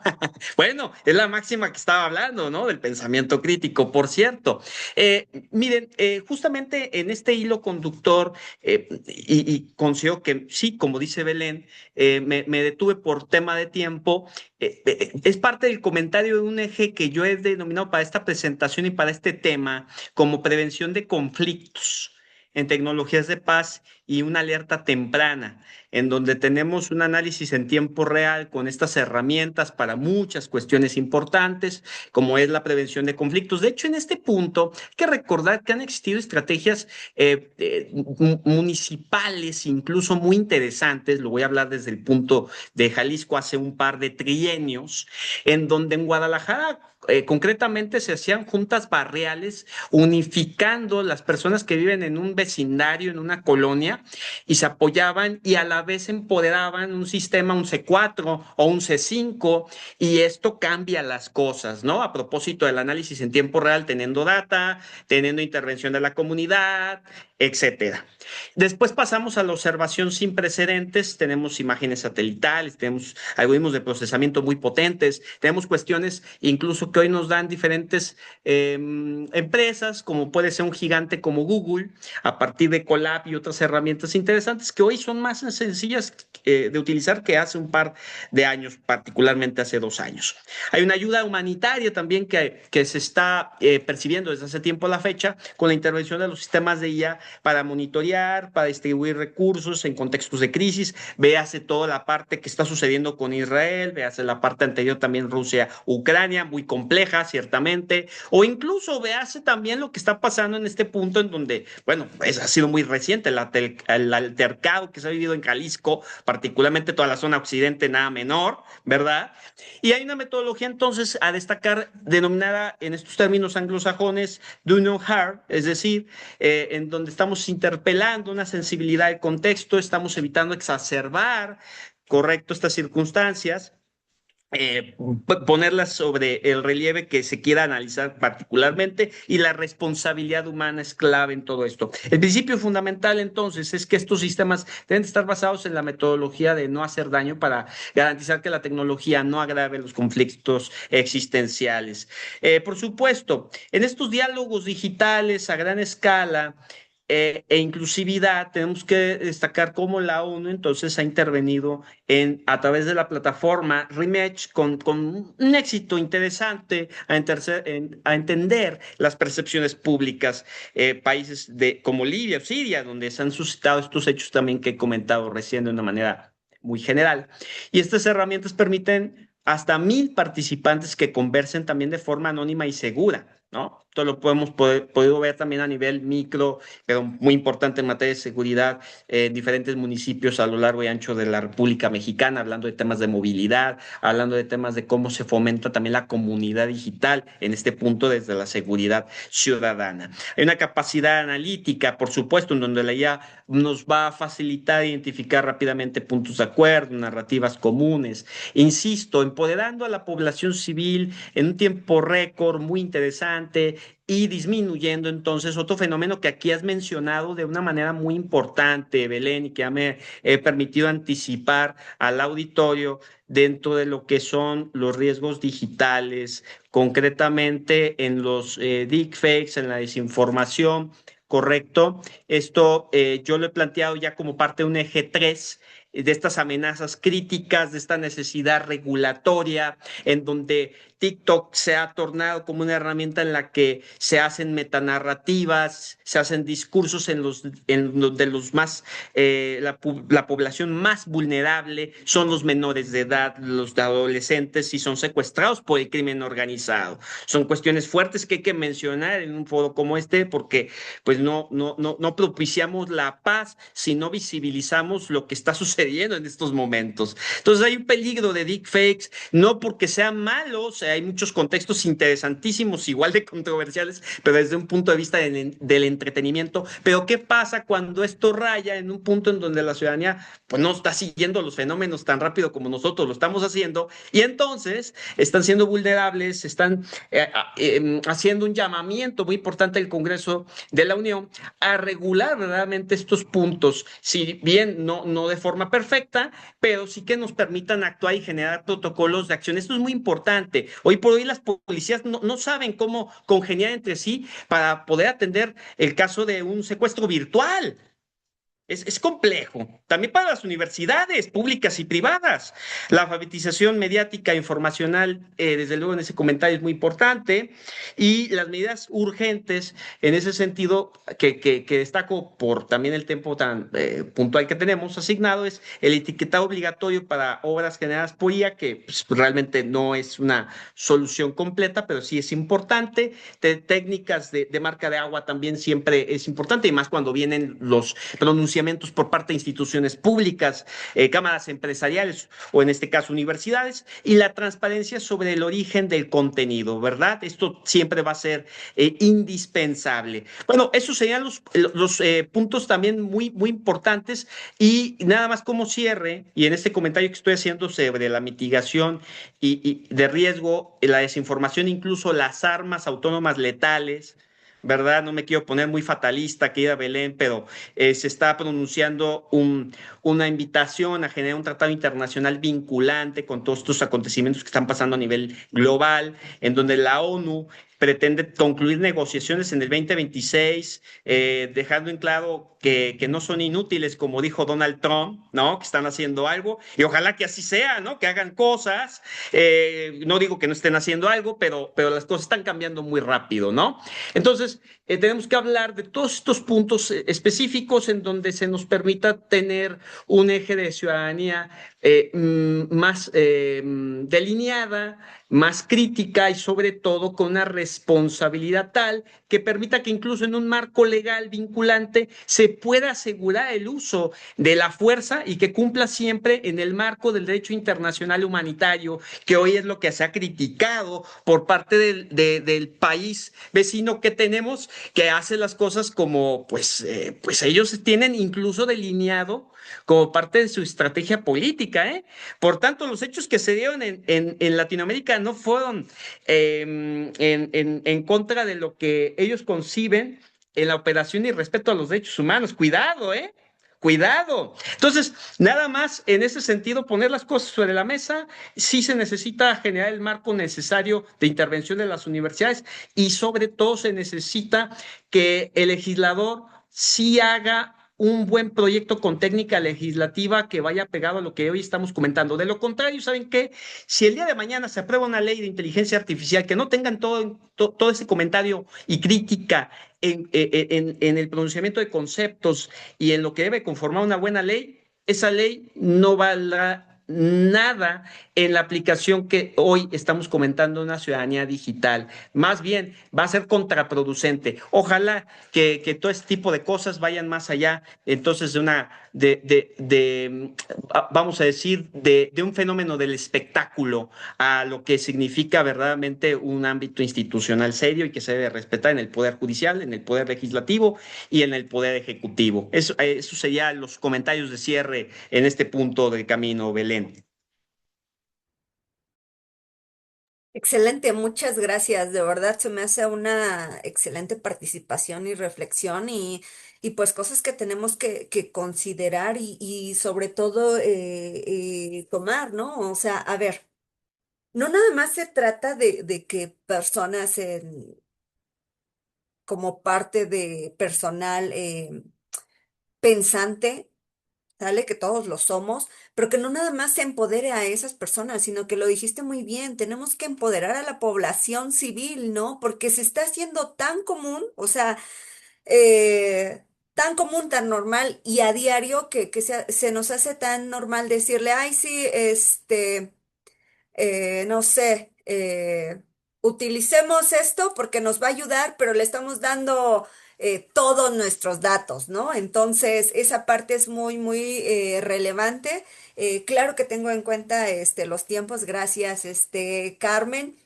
Bueno, es la máxima que estaba hablando, ¿no? Del pensamiento crítico, por cierto. Miren, justamente en este hilo conductor, y considero que sí, como dice Belén, me detuve por tema de tiempo. Es parte del comentario de un eje que yo he denominado para esta presentación y para este tema como prevención de conflictos en tecnologías de paz y una alerta temprana, en donde tenemos un análisis en tiempo real con estas herramientas para muchas cuestiones importantes, como es la prevención de conflictos. De hecho, en este punto, hay que recordar que han existido estrategias municipales, incluso muy interesantes. Lo voy a hablar desde el punto de Jalisco hace un par de trienios, en donde en Guadalajara concretamente se hacían juntas barriales unificando las personas que viven en un vecindario, en una colonia, y se apoyaban y a la vez empoderaban un sistema, un C4 o un C5, y esto cambia las cosas, ¿no? A propósito del análisis en tiempo real, teniendo data, teniendo intervención de la comunidad, etcétera. Después pasamos a la observación sin precedentes, tenemos imágenes satelitales, tenemos algoritmos de procesamiento muy potentes, tenemos cuestiones incluso que hoy nos dan diferentes empresas, como puede ser un gigante como Google, a partir de Colab y otras herramientas interesantes que hoy son más sencillas de utilizar que hace un par de años, particularmente hace 2 años. Hay una ayuda humanitaria también que se está percibiendo desde hace tiempo a la fecha con la intervención de los sistemas de IA para monitorear, para distribuir recursos en contextos de crisis. Véase toda la parte que está sucediendo con Israel, véase la parte anterior también Rusia, Ucrania, muy compleja ciertamente, o incluso véase también lo que está pasando en este punto en donde, bueno, pues ha sido muy reciente el altercado que se ha vivido en Jalisco, particularmente toda la zona occidente, nada menor, ¿verdad? Y hay una metodología entonces a destacar denominada en estos términos anglosajones do no harm, es decir, en donde estamos interpelando una sensibilidad del contexto, estamos evitando exacerbar, correcto, estas circunstancias, ponerlas sobre el relieve que se quiera analizar particularmente, y la responsabilidad humana es clave en todo esto. El principio fundamental entonces es que estos sistemas deben estar basados en la metodología de no hacer daño para garantizar que la tecnología no agrave los conflictos existenciales. Por supuesto, en estos diálogos digitales a gran escala, e inclusividad, tenemos que destacar cómo la ONU entonces ha intervenido a través de la plataforma Rematch con un éxito interesante a entender las percepciones públicas, países como Libia o Siria, donde se han suscitado estos hechos también que he comentado recién de una manera muy general. Y estas herramientas permiten hasta 1,000 participantes que conversen también de forma anónima y segura, ¿no? Esto lo podido ver también a nivel micro, pero muy importante en materia de seguridad en diferentes municipios a lo largo y ancho de la República Mexicana, hablando de temas de movilidad, hablando de temas de cómo se fomenta también la comunidad digital en este punto desde la seguridad ciudadana. Hay una capacidad analítica, por supuesto, en donde la IA nos va a facilitar identificar rápidamente puntos de acuerdo, narrativas comunes. Insisto, empoderando a la población civil en un tiempo récord muy interesante, y disminuyendo entonces otro fenómeno que aquí has mencionado de una manera muy importante, Belén, y que ya me he permitido anticipar al auditorio dentro de lo que son los riesgos digitales, concretamente en los deepfakes, en la desinformación, ¿correcto? Esto yo lo he planteado ya como parte de un eje 3 de estas amenazas críticas, de esta necesidad regulatoria, en donde TikTok se ha tornado como una herramienta en la que se hacen metanarrativas, se hacen discursos en donde los más, la población más vulnerable son los menores de edad, los adolescentes, y son secuestrados por el crimen organizado. Son cuestiones fuertes que hay que mencionar en un foro como este, porque pues no propiciamos la paz si no visibilizamos lo que está sucediendo en estos momentos. Entonces hay un peligro de deepfakes, no porque sean malos, hay muchos contextos interesantísimos, igual de controversiales, pero desde un punto de vista del entretenimiento. Pero ¿qué pasa cuando esto raya en un punto en donde la ciudadanía pues no está siguiendo los fenómenos tan rápido como nosotros lo estamos haciendo? Y entonces están siendo vulnerables, están haciendo un llamamiento muy importante al Congreso de la Unión a regular verdaderamente estos puntos, si bien no de forma perfecta, pero sí que nos permitan actuar y generar protocolos de acción. Esto es muy importante. Hoy por hoy las policías no saben cómo congeniar entre sí para poder atender el caso de un secuestro virtual. Es complejo, también para las universidades públicas y privadas. La alfabetización mediática informacional, desde luego en ese comentario es muy importante, y las medidas urgentes en ese sentido que destaco por también el tiempo tan puntual que tenemos asignado es el etiquetado obligatorio para obras generadas por IA, que pues, realmente no es una solución completa, pero sí es importante. Técnicas de marca de agua también siempre es importante, y más cuando vienen los pronunciamientos por parte de instituciones públicas, cámaras empresariales o en este caso universidades, y la transparencia sobre el origen del contenido, ¿verdad? Esto siempre va a ser indispensable. Bueno, esos serían los puntos también muy importantes, y nada más como cierre, y en este comentario que estoy haciendo sobre la mitigación y de riesgo, la desinformación, incluso las armas autónomas letales, ¿verdad? No me quiero poner muy fatalista, querida Belén, pero se está pronunciando una invitación a generar un tratado internacional vinculante con todos estos acontecimientos que están pasando a nivel global, en donde la ONU pretende concluir negociaciones en el 2026, dejando en claro que no son inútiles, como dijo Donald Trump, ¿no? Que están haciendo algo, y ojalá que así sea, ¿no? Que hagan cosas. No digo que no estén haciendo algo, pero las cosas están cambiando muy rápido, ¿no? Entonces, tenemos que hablar de todos estos puntos específicos en donde se nos permita tener un eje de ciudadanía más delineada, más crítica, y sobre todo con una responsabilidad tal que permita que incluso en un marco legal vinculante se pueda asegurar el uso de la fuerza y que cumpla siempre en el marco del derecho internacional humanitario, que hoy es lo que se ha criticado por parte del país vecino que tenemos, que hace las cosas como pues ellos tienen incluso delineado como parte de su estrategia política, ¿eh? Por tanto, los hechos que se dieron en Latinoamérica no fueron en contra de lo que ellos conciben en la operación y respeto a los derechos humanos. Cuidado, ¿eh? Cuidado. Entonces, nada más en ese sentido, poner las cosas sobre la mesa. Sí se necesita generar el marco necesario de intervención de las universidades, y sobre todo se necesita que el legislador sí haga un buen proyecto con técnica legislativa que vaya pegado a lo que hoy estamos comentando. De lo contrario, ¿saben qué? Si el día de mañana se aprueba una ley de inteligencia artificial que no tengan todo ese comentario y crítica en el pronunciamiento de conceptos y en lo que debe conformar una buena ley, esa ley no valdrá nada en la aplicación que hoy estamos comentando, una ciudadanía digital. Más bien va a ser contraproducente. Ojalá que todo este tipo de cosas vayan más allá, entonces, vamos a decir, de un fenómeno del espectáculo a lo que significa verdaderamente un ámbito institucional serio y que se debe respetar en el Poder Judicial, en el Poder Legislativo y en el Poder Ejecutivo. Eso serían los comentarios de cierre en este punto del camino, Belén. Excelente, muchas gracias. De verdad se me hace una excelente participación y reflexión y pues cosas que tenemos que considerar y sobre todo tomar, ¿no? O sea, a ver, no nada más se trata de que personas como parte de personal pensante, ¿sale? Que todos lo somos, pero que no nada más se empodere a esas personas, sino que lo dijiste muy bien, tenemos que empoderar a la población civil, ¿no? Porque se está haciendo tan común, o sea, tan común, tan normal y a diario que se nos hace tan normal decirle, ay, sí, no sé, utilicemos esto porque nos va a ayudar, pero le estamos dando todos nuestros datos, ¿no? Entonces, esa parte es muy, muy relevante. Claro que tengo en cuenta los tiempos, gracias, Carmen.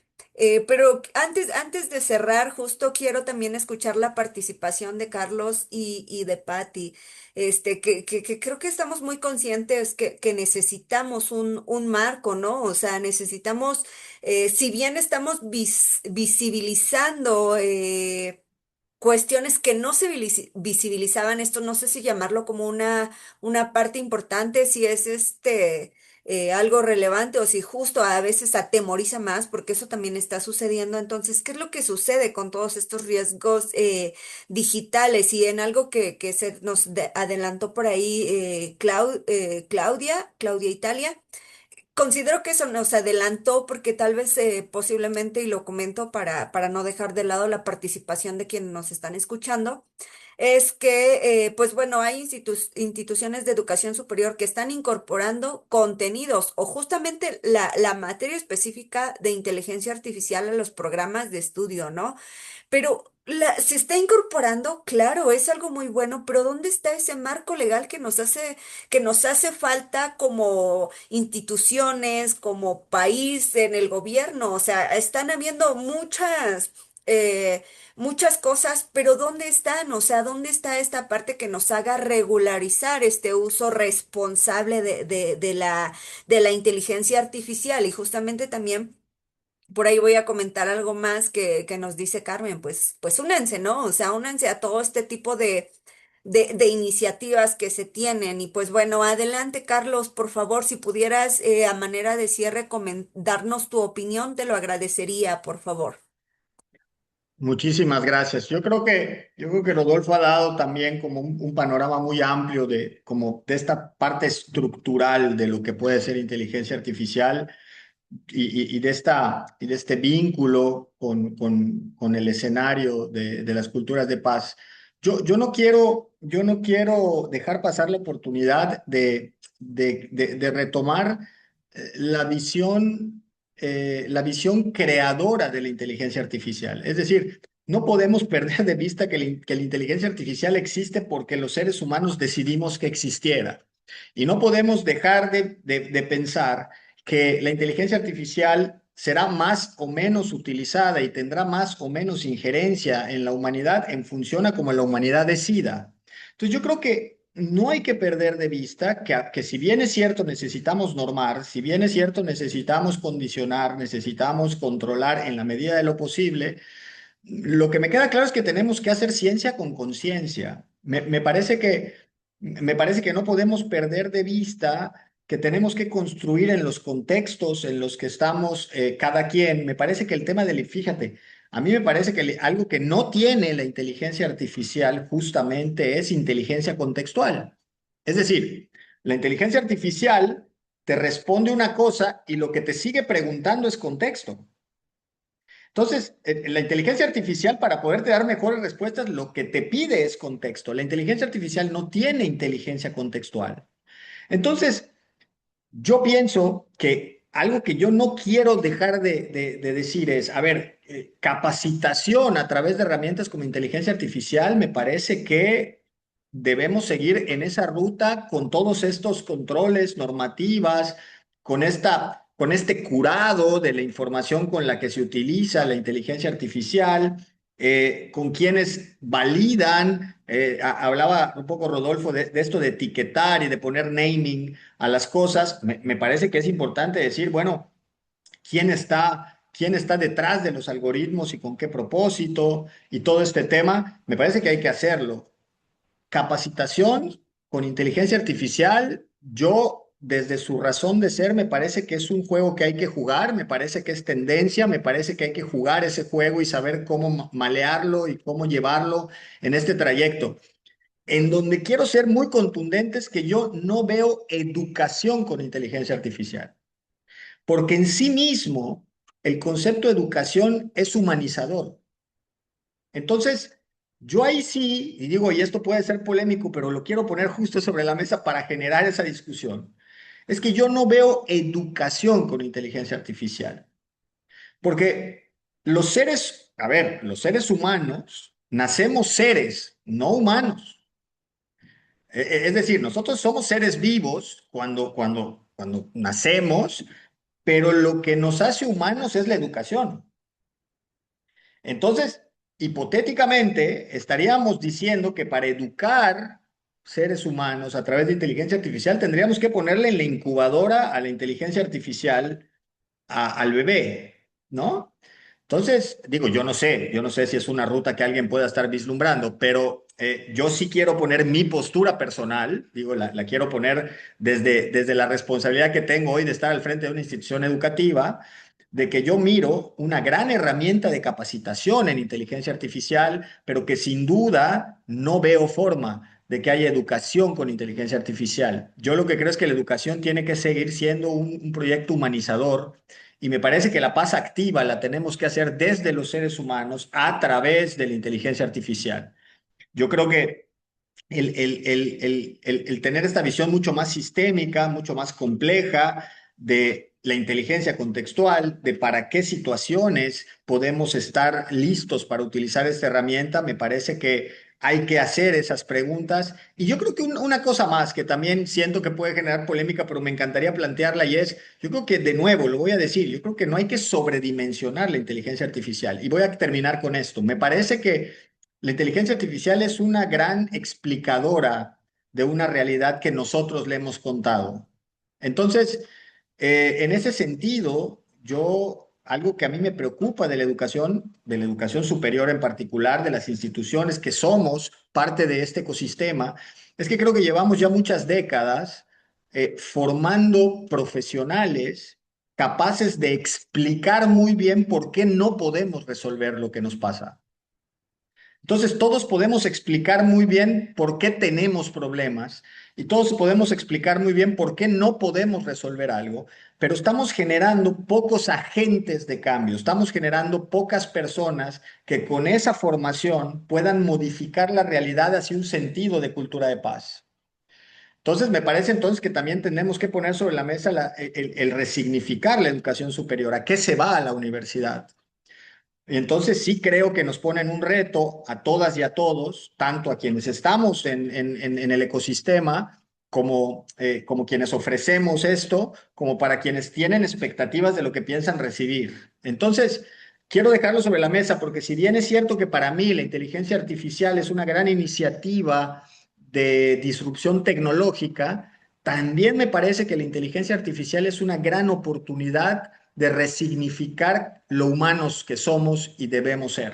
Pero antes de cerrar, justo quiero también escuchar la participación de Carlos y de Patti. Que creo que estamos muy conscientes que necesitamos un marco, ¿no? O sea, necesitamos, si bien estamos visibilizando cuestiones que no se visibilizaban, esto no sé si llamarlo como una parte importante, si es algo relevante o si justo a veces atemoriza más, porque eso también está sucediendo. Entonces, ¿qué es lo que sucede con todos estos riesgos digitales? Y en algo que se nos adelantó por ahí Claudia Italia. Considero que eso nos adelantó porque tal vez posiblemente, y lo comento para no dejar de lado la participación de quienes nos están escuchando, es que, pues bueno, hay instituciones de educación superior que están incorporando contenidos o justamente la materia específica de inteligencia artificial a los programas de estudio, ¿no? Pero se está incorporando, claro, es algo muy bueno, pero ¿dónde está ese marco legal que nos hace falta como instituciones, como país en el gobierno? O sea, están habiendo eh, muchas cosas, pero ¿dónde están? O sea, ¿dónde está esta parte que nos haga regularizar este uso responsable de la inteligencia artificial? Y justamente también por ahí voy a comentar algo más que nos dice Carmen, pues únanse, ¿no? O sea, únanse a todo este tipo de iniciativas que se tienen. Y pues bueno, adelante, Carlos, por favor, si pudieras a manera de cierre darnos tu opinión, te lo agradecería, por favor. Muchísimas gracias. Yo creo que Rodolfo ha dado también como un panorama muy amplio como de esta parte estructural de lo que puede ser inteligencia artificial y de este vínculo con el escenario de las culturas de paz. Yo no quiero dejar pasar la oportunidad de retomar la visión creadora de la inteligencia artificial. Es decir, no podemos perder de vista que la inteligencia artificial existe porque los seres humanos decidimos que existiera. Y no podemos dejar de pensar que la inteligencia artificial será más o menos utilizada y tendrá más o menos injerencia en la humanidad en función a cómo la humanidad decida. Entonces yo creo que no hay que perder de vista que si bien es cierto necesitamos normar, si bien es cierto necesitamos condicionar, necesitamos controlar en la medida de lo posible, lo que me queda claro es que tenemos que hacer ciencia con conciencia. Me parece que no podemos perder de vista que tenemos que construir en los contextos en los que estamos cada quien. Me parece que el tema fíjate, a mí me parece que algo que no tiene la inteligencia artificial justamente es inteligencia contextual. Es decir, la inteligencia artificial te responde una cosa y lo que te sigue preguntando es contexto. Entonces, la inteligencia artificial, para poderte dar mejores respuestas, lo que te pide es contexto. La inteligencia artificial no tiene inteligencia contextual. Entonces, yo pienso que algo que yo no quiero dejar de decir es, a ver, capacitación a través de herramientas como inteligencia artificial, me parece que debemos seguir en esa ruta con todos estos controles, normativas, con este curado de la información con la que se utiliza la inteligencia artificial, con quienes validan, hablaba un poco Rodolfo de esto de etiquetar y de poner naming a las cosas. Me parece que es importante decir, bueno, quién está detrás de los algoritmos y con qué propósito y todo este tema, me parece que hay que hacerlo. Capacitación con inteligencia artificial, yo desde su razón de ser me parece que es un juego que hay que jugar, me parece que es tendencia, me parece que hay que jugar ese juego y saber cómo malearlo y cómo llevarlo en este trayecto. En donde quiero ser muy contundente es que yo no veo educación con inteligencia artificial, porque en sí mismo el concepto de educación es humanizador. Entonces, yo ahí sí, y digo, y esto puede ser polémico, pero lo quiero poner justo sobre la mesa para generar esa discusión, es que yo no veo educación con inteligencia artificial, porque los seres, a ver, los seres humanos, nacemos seres, no humanos. Es decir, nosotros somos seres vivos cuando nacemos, pero lo que nos hace humanos es la educación. Entonces, hipotéticamente, estaríamos diciendo que para educar seres humanos a través de inteligencia artificial tendríamos que ponerle en la incubadora a la inteligencia artificial al bebé, ¿no? Entonces, digo, yo no sé si es una ruta que alguien pueda estar vislumbrando, pero yo sí quiero poner mi postura personal, digo, la quiero poner desde la responsabilidad que tengo hoy de estar al frente de una institución educativa, de que yo miro una gran herramienta de capacitación en inteligencia artificial, pero que sin duda no veo forma de que haya educación con inteligencia artificial. Yo lo que creo es que la educación tiene que seguir siendo un proyecto humanizador y me parece que la paz activa la tenemos que hacer desde los seres humanos a través de la inteligencia artificial. Yo creo que el tener esta visión mucho más sistémica, mucho más compleja de la inteligencia contextual, de para qué situaciones podemos estar listos para utilizar esta herramienta, me parece que hay que hacer esas preguntas. Y yo creo que una cosa más que también siento que puede generar polémica, pero me encantaría plantearla y es, yo creo que de nuevo, lo voy a decir, yo creo que no hay que sobredimensionar la inteligencia artificial. Y voy a terminar con esto. Me parece que la inteligencia artificial es una gran explicadora de una realidad que nosotros le hemos contado. Entonces, en ese sentido, algo que a mí me preocupa de la educación superior en particular, de las instituciones que somos parte de este ecosistema, es que creo que llevamos ya muchas décadas formando profesionales capaces de explicar muy bien por qué no podemos resolver lo que nos pasa. Entonces, todos podemos explicar muy bien por qué tenemos problemas y todos podemos explicar muy bien por qué no podemos resolver algo, pero estamos generando pocos agentes de cambio, estamos generando pocas personas que con esa formación puedan modificar la realidad hacia un sentido de cultura de paz. Entonces, me parece entonces que también tenemos que poner sobre la mesa el resignificar la educación superior, a qué se va a la universidad. Y entonces sí creo que nos ponen un reto a todas y a todos, tanto a quienes estamos en el ecosistema como quienes ofrecemos esto, como para quienes tienen expectativas de lo que piensan recibir. Entonces, quiero dejarlo sobre la mesa porque si bien es cierto que para mí la inteligencia artificial es una gran iniciativa de disrupción tecnológica, también me parece que la inteligencia artificial es una gran oportunidad de resignificar lo humanos que somos y debemos ser.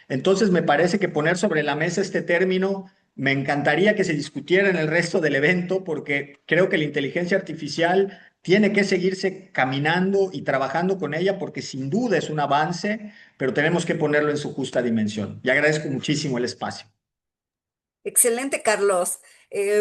Entonces, me parece que poner sobre la mesa este término, me encantaría que se discutiera en el resto del evento, porque creo que la inteligencia artificial tiene que seguirse caminando y trabajando con ella, porque sin duda es un avance, pero tenemos que ponerlo en su justa dimensión. Y agradezco muchísimo el espacio. Excelente, Carlos.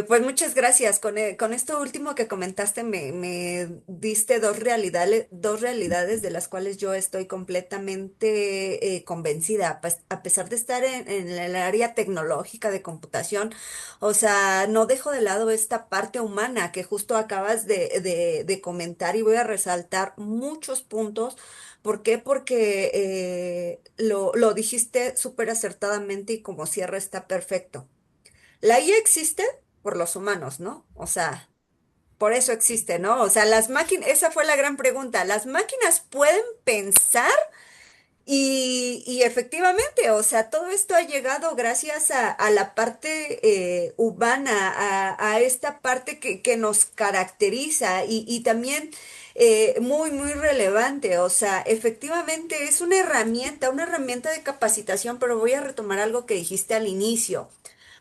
Pues muchas gracias. Con esto último que comentaste, me diste dos realidades de las cuales yo estoy completamente convencida, pues, a pesar de estar en el área tecnológica de computación, o sea, no dejo de lado esta parte humana que justo acabas de comentar y voy a resaltar muchos puntos. ¿Por qué? Porque lo dijiste súper acertadamente y como cierre está perfecto. La IA existe por los humanos, ¿no? O sea, por eso existe, ¿no? O sea, las máquinas, esa fue la gran pregunta. ¿Las máquinas pueden pensar? Y efectivamente, o sea, todo esto ha llegado gracias a la parte humana, a esta parte que nos caracteriza y también muy, muy relevante. O sea, efectivamente es una herramienta de capacitación, pero voy a retomar algo que dijiste al inicio.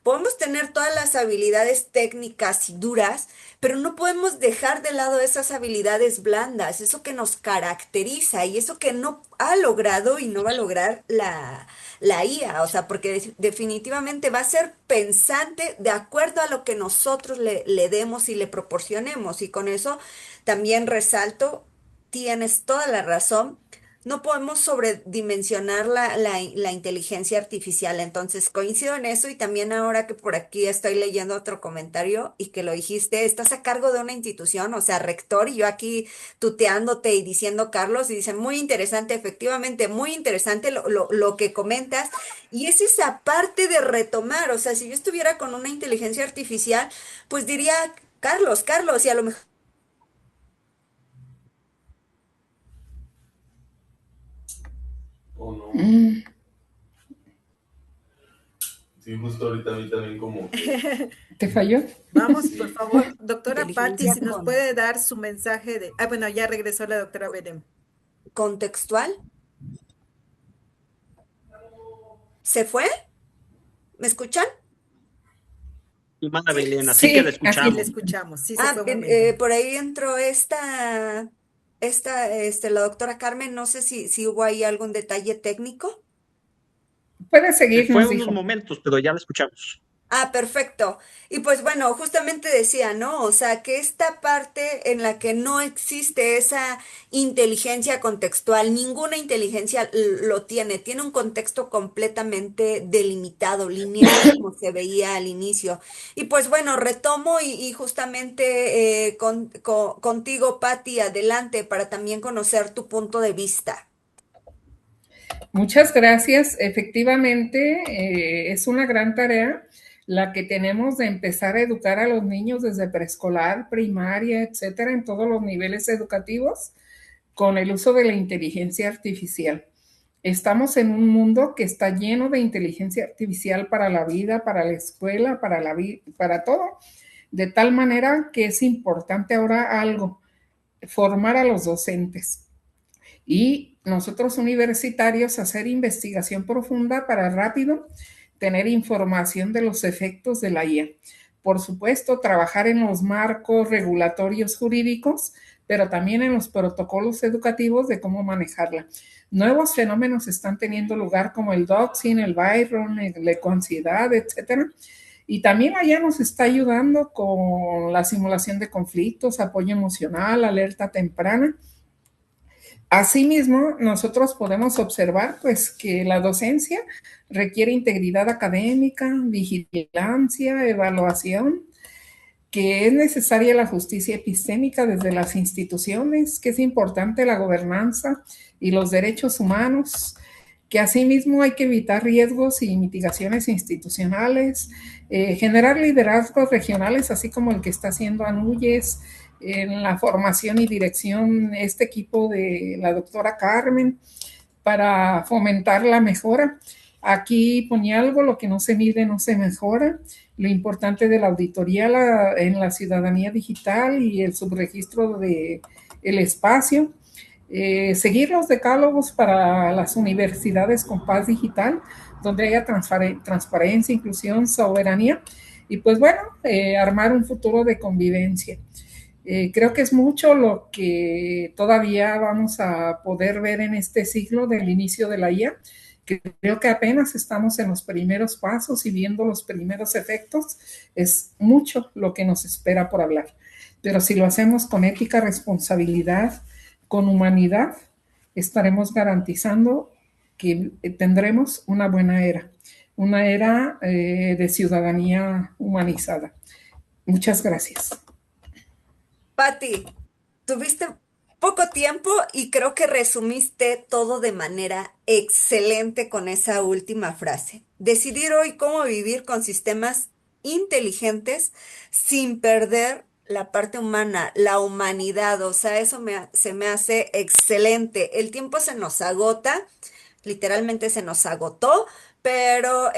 Podemos tener todas las habilidades técnicas y duras, pero no podemos dejar de lado esas habilidades blandas, eso que nos caracteriza y eso que no ha logrado y no va a lograr la IA. O sea, porque definitivamente va a ser pensante de acuerdo a lo que nosotros le demos y le proporcionemos. Y con eso también resalto, tienes toda la razón. No podemos sobredimensionar la inteligencia artificial, entonces coincido en eso y también ahora que por aquí estoy leyendo otro comentario y que lo dijiste, estás a cargo de una institución, o sea, rector, y yo aquí tuteándote y diciendo Carlos, y dicen, muy interesante, efectivamente, muy interesante lo que comentas, y es esa parte de retomar, o sea, si yo estuviera con una inteligencia artificial, pues diría, Carlos, Carlos, y a lo mejor... ¿O no? Mm, Sí, justo ahorita a mí también como que... ¿Te falló? Vamos, por Sí. favor, doctora Patti, Inteligencia si nos puede dar su mensaje de... Ah, bueno, ya regresó la doctora Belén. contextual. ¿Se fue? ¿Me escuchan? Estimada Sí, Belén, así que la Sí, sí, así. le escuchamos. escuchamos. Sí, se Ah, fue un bien, momento. por ahí entró la doctora Carmen, no sé si hubo ahí algún detalle técnico. Puede Se seguir, fue nos unos dijo. momentos, pero ya la escuchamos. Ah, perfecto. Y pues bueno, justamente decía, ¿no? O sea, que esta parte en la que no existe esa inteligencia contextual, ninguna inteligencia lo tiene un contexto completamente delimitado, lineal, como se veía al inicio. Y pues bueno, retomo y justamente contigo, Patti, adelante para también conocer tu punto de vista. Muchas gracias. Efectivamente, es una gran tarea la que tenemos de empezar a educar a los niños desde preescolar, primaria, etcétera, en todos los niveles educativos, con el uso de la inteligencia artificial. Estamos en un mundo que está lleno de inteligencia artificial para la vida, para la escuela, para todo, de tal manera que es importante ahora algo, formar a los docentes y nosotros universitarios hacer investigación profunda para rápido tener información de los efectos de la IA. Por supuesto, trabajar en los marcos regulatorios jurídicos, pero también en los protocolos educativos de cómo manejarla. Nuevos fenómenos están teniendo lugar como el doxing, el Byron, la ecoansiedad, etcétera. Y también allá nos está ayudando con la simulación de conflictos, apoyo emocional, alerta temprana. Asimismo, nosotros podemos observar pues que la docencia requiere integridad académica, vigilancia, evaluación, que es necesaria la justicia epistémica desde las instituciones, que es importante la gobernanza y los derechos humanos, que asimismo hay que evitar riesgos y mitigaciones institucionales, generar liderazgos regionales, así como el que está haciendo Anuyes en la formación y dirección este equipo de la doctora Carmen para fomentar la mejora. Aquí ponía algo, lo que no se mide no se mejora, lo importante de la auditoría en la ciudadanía digital y el subregistro del espacio. Seguir los decálogos para las universidades con paz digital, donde haya transparencia, inclusión, soberanía, y pues bueno, armar un futuro de convivencia. Creo que es mucho lo que todavía vamos a poder ver en este ciclo del inicio de la IA, que creo que apenas estamos en los primeros pasos y viendo los primeros efectos. Es mucho lo que nos espera por hablar, pero si lo hacemos con ética, responsabilidad, con humanidad, estaremos garantizando que tendremos una buena era, una era de ciudadanía humanizada. Muchas gracias. Patti, tuviste poco tiempo y creo que resumiste todo de manera excelente con esa última frase. Decidir hoy cómo vivir con sistemas inteligentes sin perder la parte humana, la humanidad. O sea, se me hace excelente. El tiempo se nos agota. Literalmente se nos agotó, pero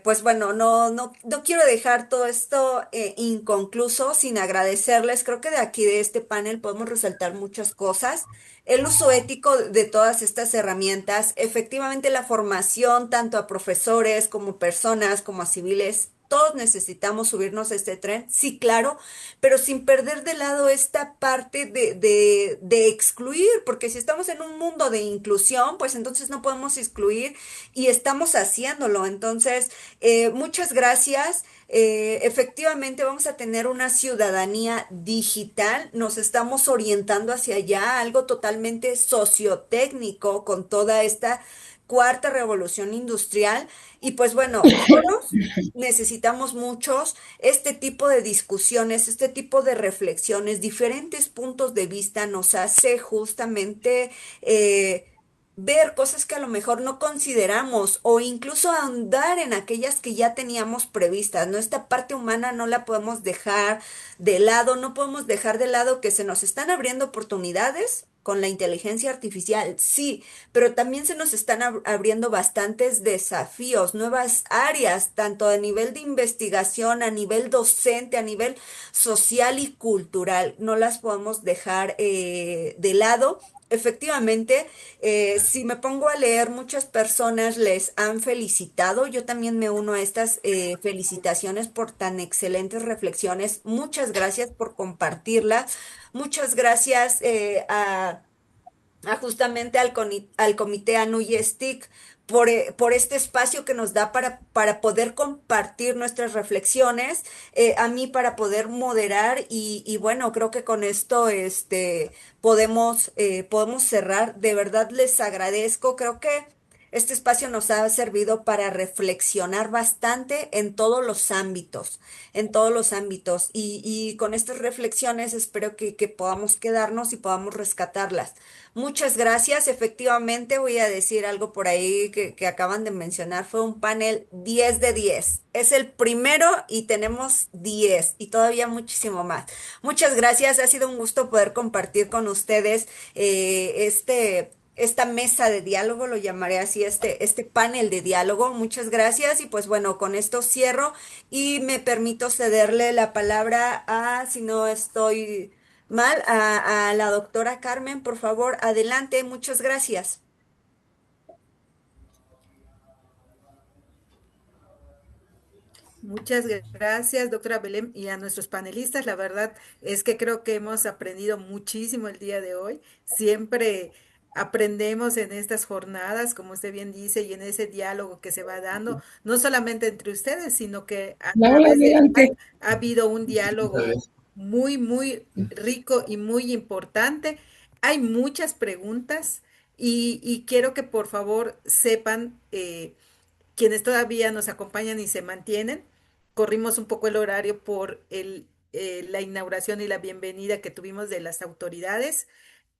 pues bueno, no quiero dejar todo esto inconcluso sin agradecerles. Creo que de aquí, de este panel, podemos resaltar muchas cosas. El uso ético de todas estas herramientas, efectivamente la formación tanto a profesores como personas, como a civiles. Todos necesitamos subirnos a este tren, sí, claro, pero sin perder de lado esta parte de excluir, porque si estamos en un mundo de inclusión, pues entonces no podemos excluir y estamos haciéndolo. Entonces, muchas gracias. Efectivamente, vamos a tener una ciudadanía digital. Nos estamos orientando hacia allá, algo totalmente sociotécnico con toda esta cuarta revolución industrial. Y pues bueno, solos necesitamos muchos este tipo de discusiones, este tipo de reflexiones, diferentes puntos de vista nos hace justamente ver cosas que a lo mejor no consideramos o incluso ahondar en aquellas que ya teníamos previstas. ¿No? Esta parte humana no la podemos dejar de lado, no podemos dejar de lado que se nos están abriendo oportunidades con la inteligencia artificial, sí, pero también se nos están abriendo bastantes desafíos, nuevas áreas, tanto a nivel de investigación, a nivel docente, a nivel social y cultural. No las podemos dejar de lado. Efectivamente, si me pongo a leer, muchas personas les han felicitado. Yo también me uno a estas felicitaciones por tan excelentes reflexiones. Muchas gracias por compartirlas. Muchas gracias justamente al comité ANUY STIC por este espacio que nos da para poder compartir nuestras reflexiones, a mí para poder moderar y bueno, creo que con esto podemos cerrar. De verdad les agradezco, creo que este espacio nos ha servido para reflexionar bastante en todos los ámbitos y con estas reflexiones espero que podamos quedarnos y podamos rescatarlas. Muchas gracias. Efectivamente, voy a decir algo por ahí que acaban de mencionar. Fue un panel 10 de 10. Es el primero y tenemos 10 y todavía muchísimo más. Muchas gracias. Ha sido un gusto poder compartir con ustedes esta mesa de diálogo, lo llamaré así, este panel de diálogo. Muchas gracias y pues bueno, con esto cierro y me permito cederle la palabra si no estoy mal, a la doctora Carmen, por favor, adelante, muchas gracias. Muchas gracias, doctora Belén, y a nuestros panelistas. La verdad es que creo que hemos aprendido muchísimo el día de hoy. Siempre aprendemos en estas jornadas, como usted bien dice, y en ese diálogo que se va dando, no solamente entre ustedes, sino que a Laura, través del chat adelante. ha habido un diálogo muy, muy rico y muy importante. Hay muchas preguntas y quiero que por favor sepan, quienes todavía nos acompañan y se mantienen. Corrimos un poco el horario por la inauguración y la bienvenida que tuvimos de las autoridades,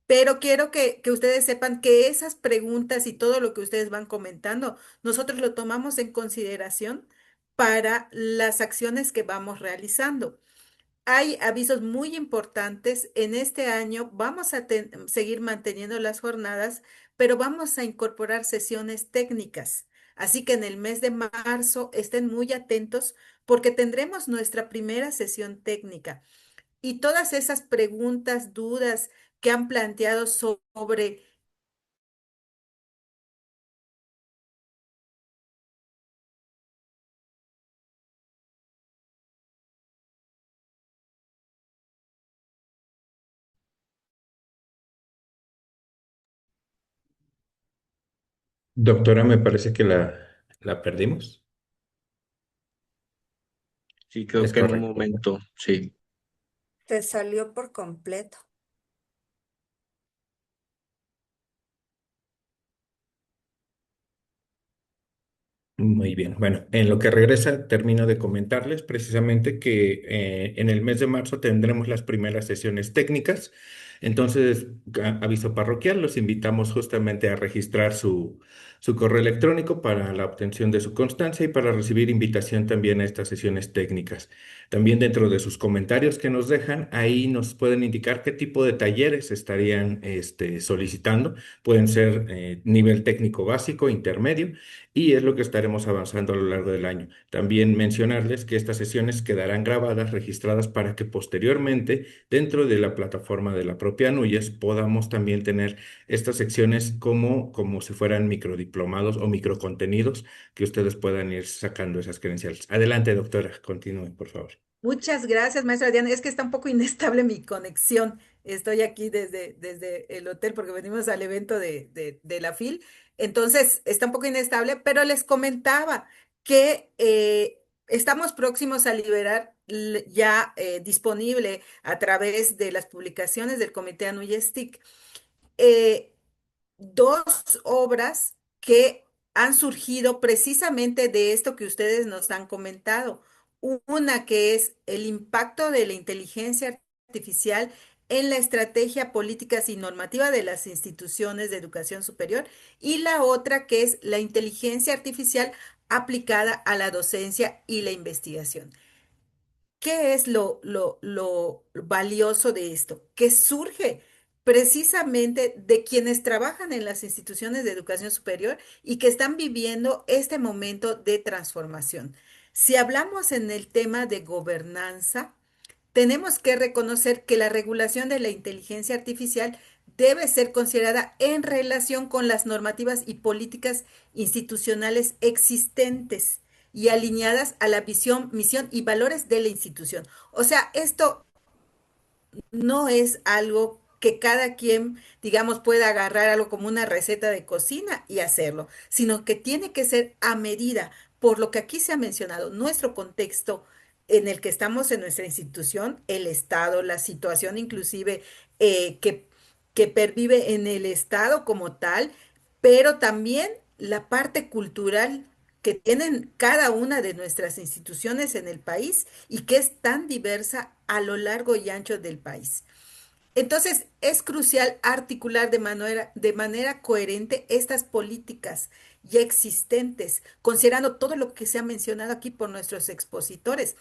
pero quiero que ustedes sepan que esas preguntas y todo lo que ustedes van comentando, nosotros lo tomamos en consideración para las acciones que vamos realizando. Hay avisos muy importantes. En este año vamos a seguir manteniendo las jornadas, pero vamos a incorporar sesiones técnicas. Así que en el mes de marzo estén muy atentos porque tendremos nuestra primera sesión técnica. Y todas esas preguntas, dudas que han planteado sobre Doctora, me parece que la perdimos. Sí, creo Es que en un correcto. momento, sí. Se salió por completo. Muy bien. Bueno, en lo que regresa, termino de comentarles precisamente que en el mes de marzo tendremos las primeras sesiones técnicas. Entonces, aviso parroquial, los invitamos justamente a registrar su correo electrónico para la obtención de su constancia y para recibir invitación también a estas sesiones técnicas. También dentro de sus comentarios que nos dejan, ahí nos pueden indicar qué tipo de talleres estarían solicitando. Pueden ser nivel técnico básico, intermedio, y es lo que estaremos avanzando a lo largo del año. También mencionarles que estas sesiones quedarán grabadas, registradas para que posteriormente, dentro de la plataforma de la propia NUYES, podamos también tener estas secciones como si fueran microdiplomados o microcontenidos que ustedes puedan ir sacando esas credenciales. Adelante, doctora, continúe, por favor. Muchas gracias, maestra Diana. Es que está un poco inestable mi conexión. Estoy aquí desde el hotel porque venimos al evento de la FIL. Entonces, está un poco inestable, pero les comentaba que estamos próximos a liberar ya disponible a través de las publicaciones del Comité Anuyestic eh, dos obras que han surgido precisamente de esto que ustedes nos han comentado. Una que es el impacto de la inteligencia artificial en la estrategia políticas y normativa de las instituciones de educación superior y la otra que es la inteligencia artificial aplicada a la docencia y la investigación. ¿Qué es lo valioso de esto? Que surge precisamente de quienes trabajan en las instituciones de educación superior y que están viviendo este momento de transformación. Si hablamos en el tema de gobernanza, tenemos que reconocer que la regulación de la inteligencia artificial debe ser considerada en relación con las normativas y políticas institucionales existentes y alineadas a la visión, misión y valores de la institución. O sea, esto no es algo que cada quien, digamos, pueda agarrar algo como una receta de cocina y hacerlo, sino que tiene que ser a medida, por lo que aquí se ha mencionado, nuestro contexto en el que estamos en nuestra institución, el Estado, la situación inclusive que pervive en el Estado como tal, pero también la parte cultural que tienen cada una de nuestras instituciones en el país y que es tan diversa a lo largo y ancho del país. Entonces, es crucial articular de manera coherente estas políticas ya existentes, considerando todo lo que se ha mencionado aquí por nuestros expositores.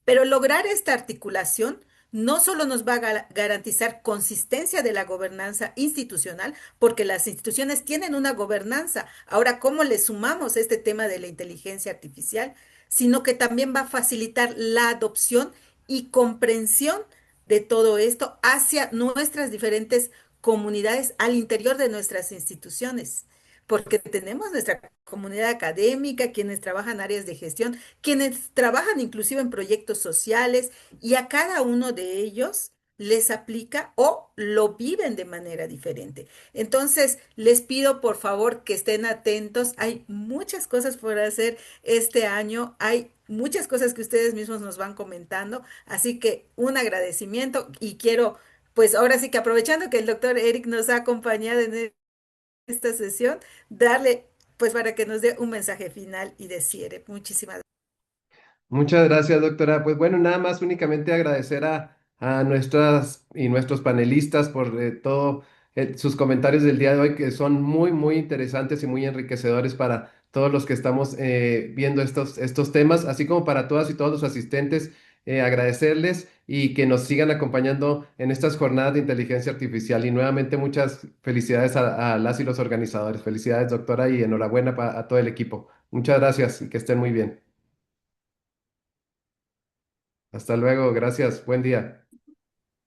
Pero lograr esta articulación no solo nos va a garantizar consistencia de la gobernanza institucional, porque las instituciones tienen una gobernanza. Ahora, ¿cómo le sumamos este tema de la inteligencia artificial? Sino que también va a facilitar la adopción y comprensión de todo esto hacia nuestras diferentes comunidades al interior de nuestras instituciones, porque tenemos nuestra comunidad académica, quienes trabajan áreas de gestión, quienes trabajan inclusive en proyectos sociales y a cada uno de ellos les aplica o lo viven de manera diferente. Entonces, les pido por favor que estén atentos. Hay muchas cosas por hacer este año. Hay muchas cosas que ustedes mismos nos van comentando. Así que un agradecimiento y quiero, pues ahora sí que aprovechando que el doctor Eric nos ha acompañado en esta sesión, darle pues para que nos dé un mensaje final y de cierre. Muchísimas gracias. Muchas gracias, doctora. Pues bueno, nada más únicamente agradecer a nuestras y nuestros panelistas por todo sus comentarios del día de hoy, que son muy, muy interesantes y muy enriquecedores para todos los que estamos viendo estos temas, así como para todas y todos los asistentes. Agradecerles y que nos sigan acompañando en estas jornadas de inteligencia artificial. Y nuevamente muchas felicidades a las y los organizadores. Felicidades, doctora, y enhorabuena a todo el equipo. Muchas gracias y que estén muy bien. Hasta luego, gracias, buen día.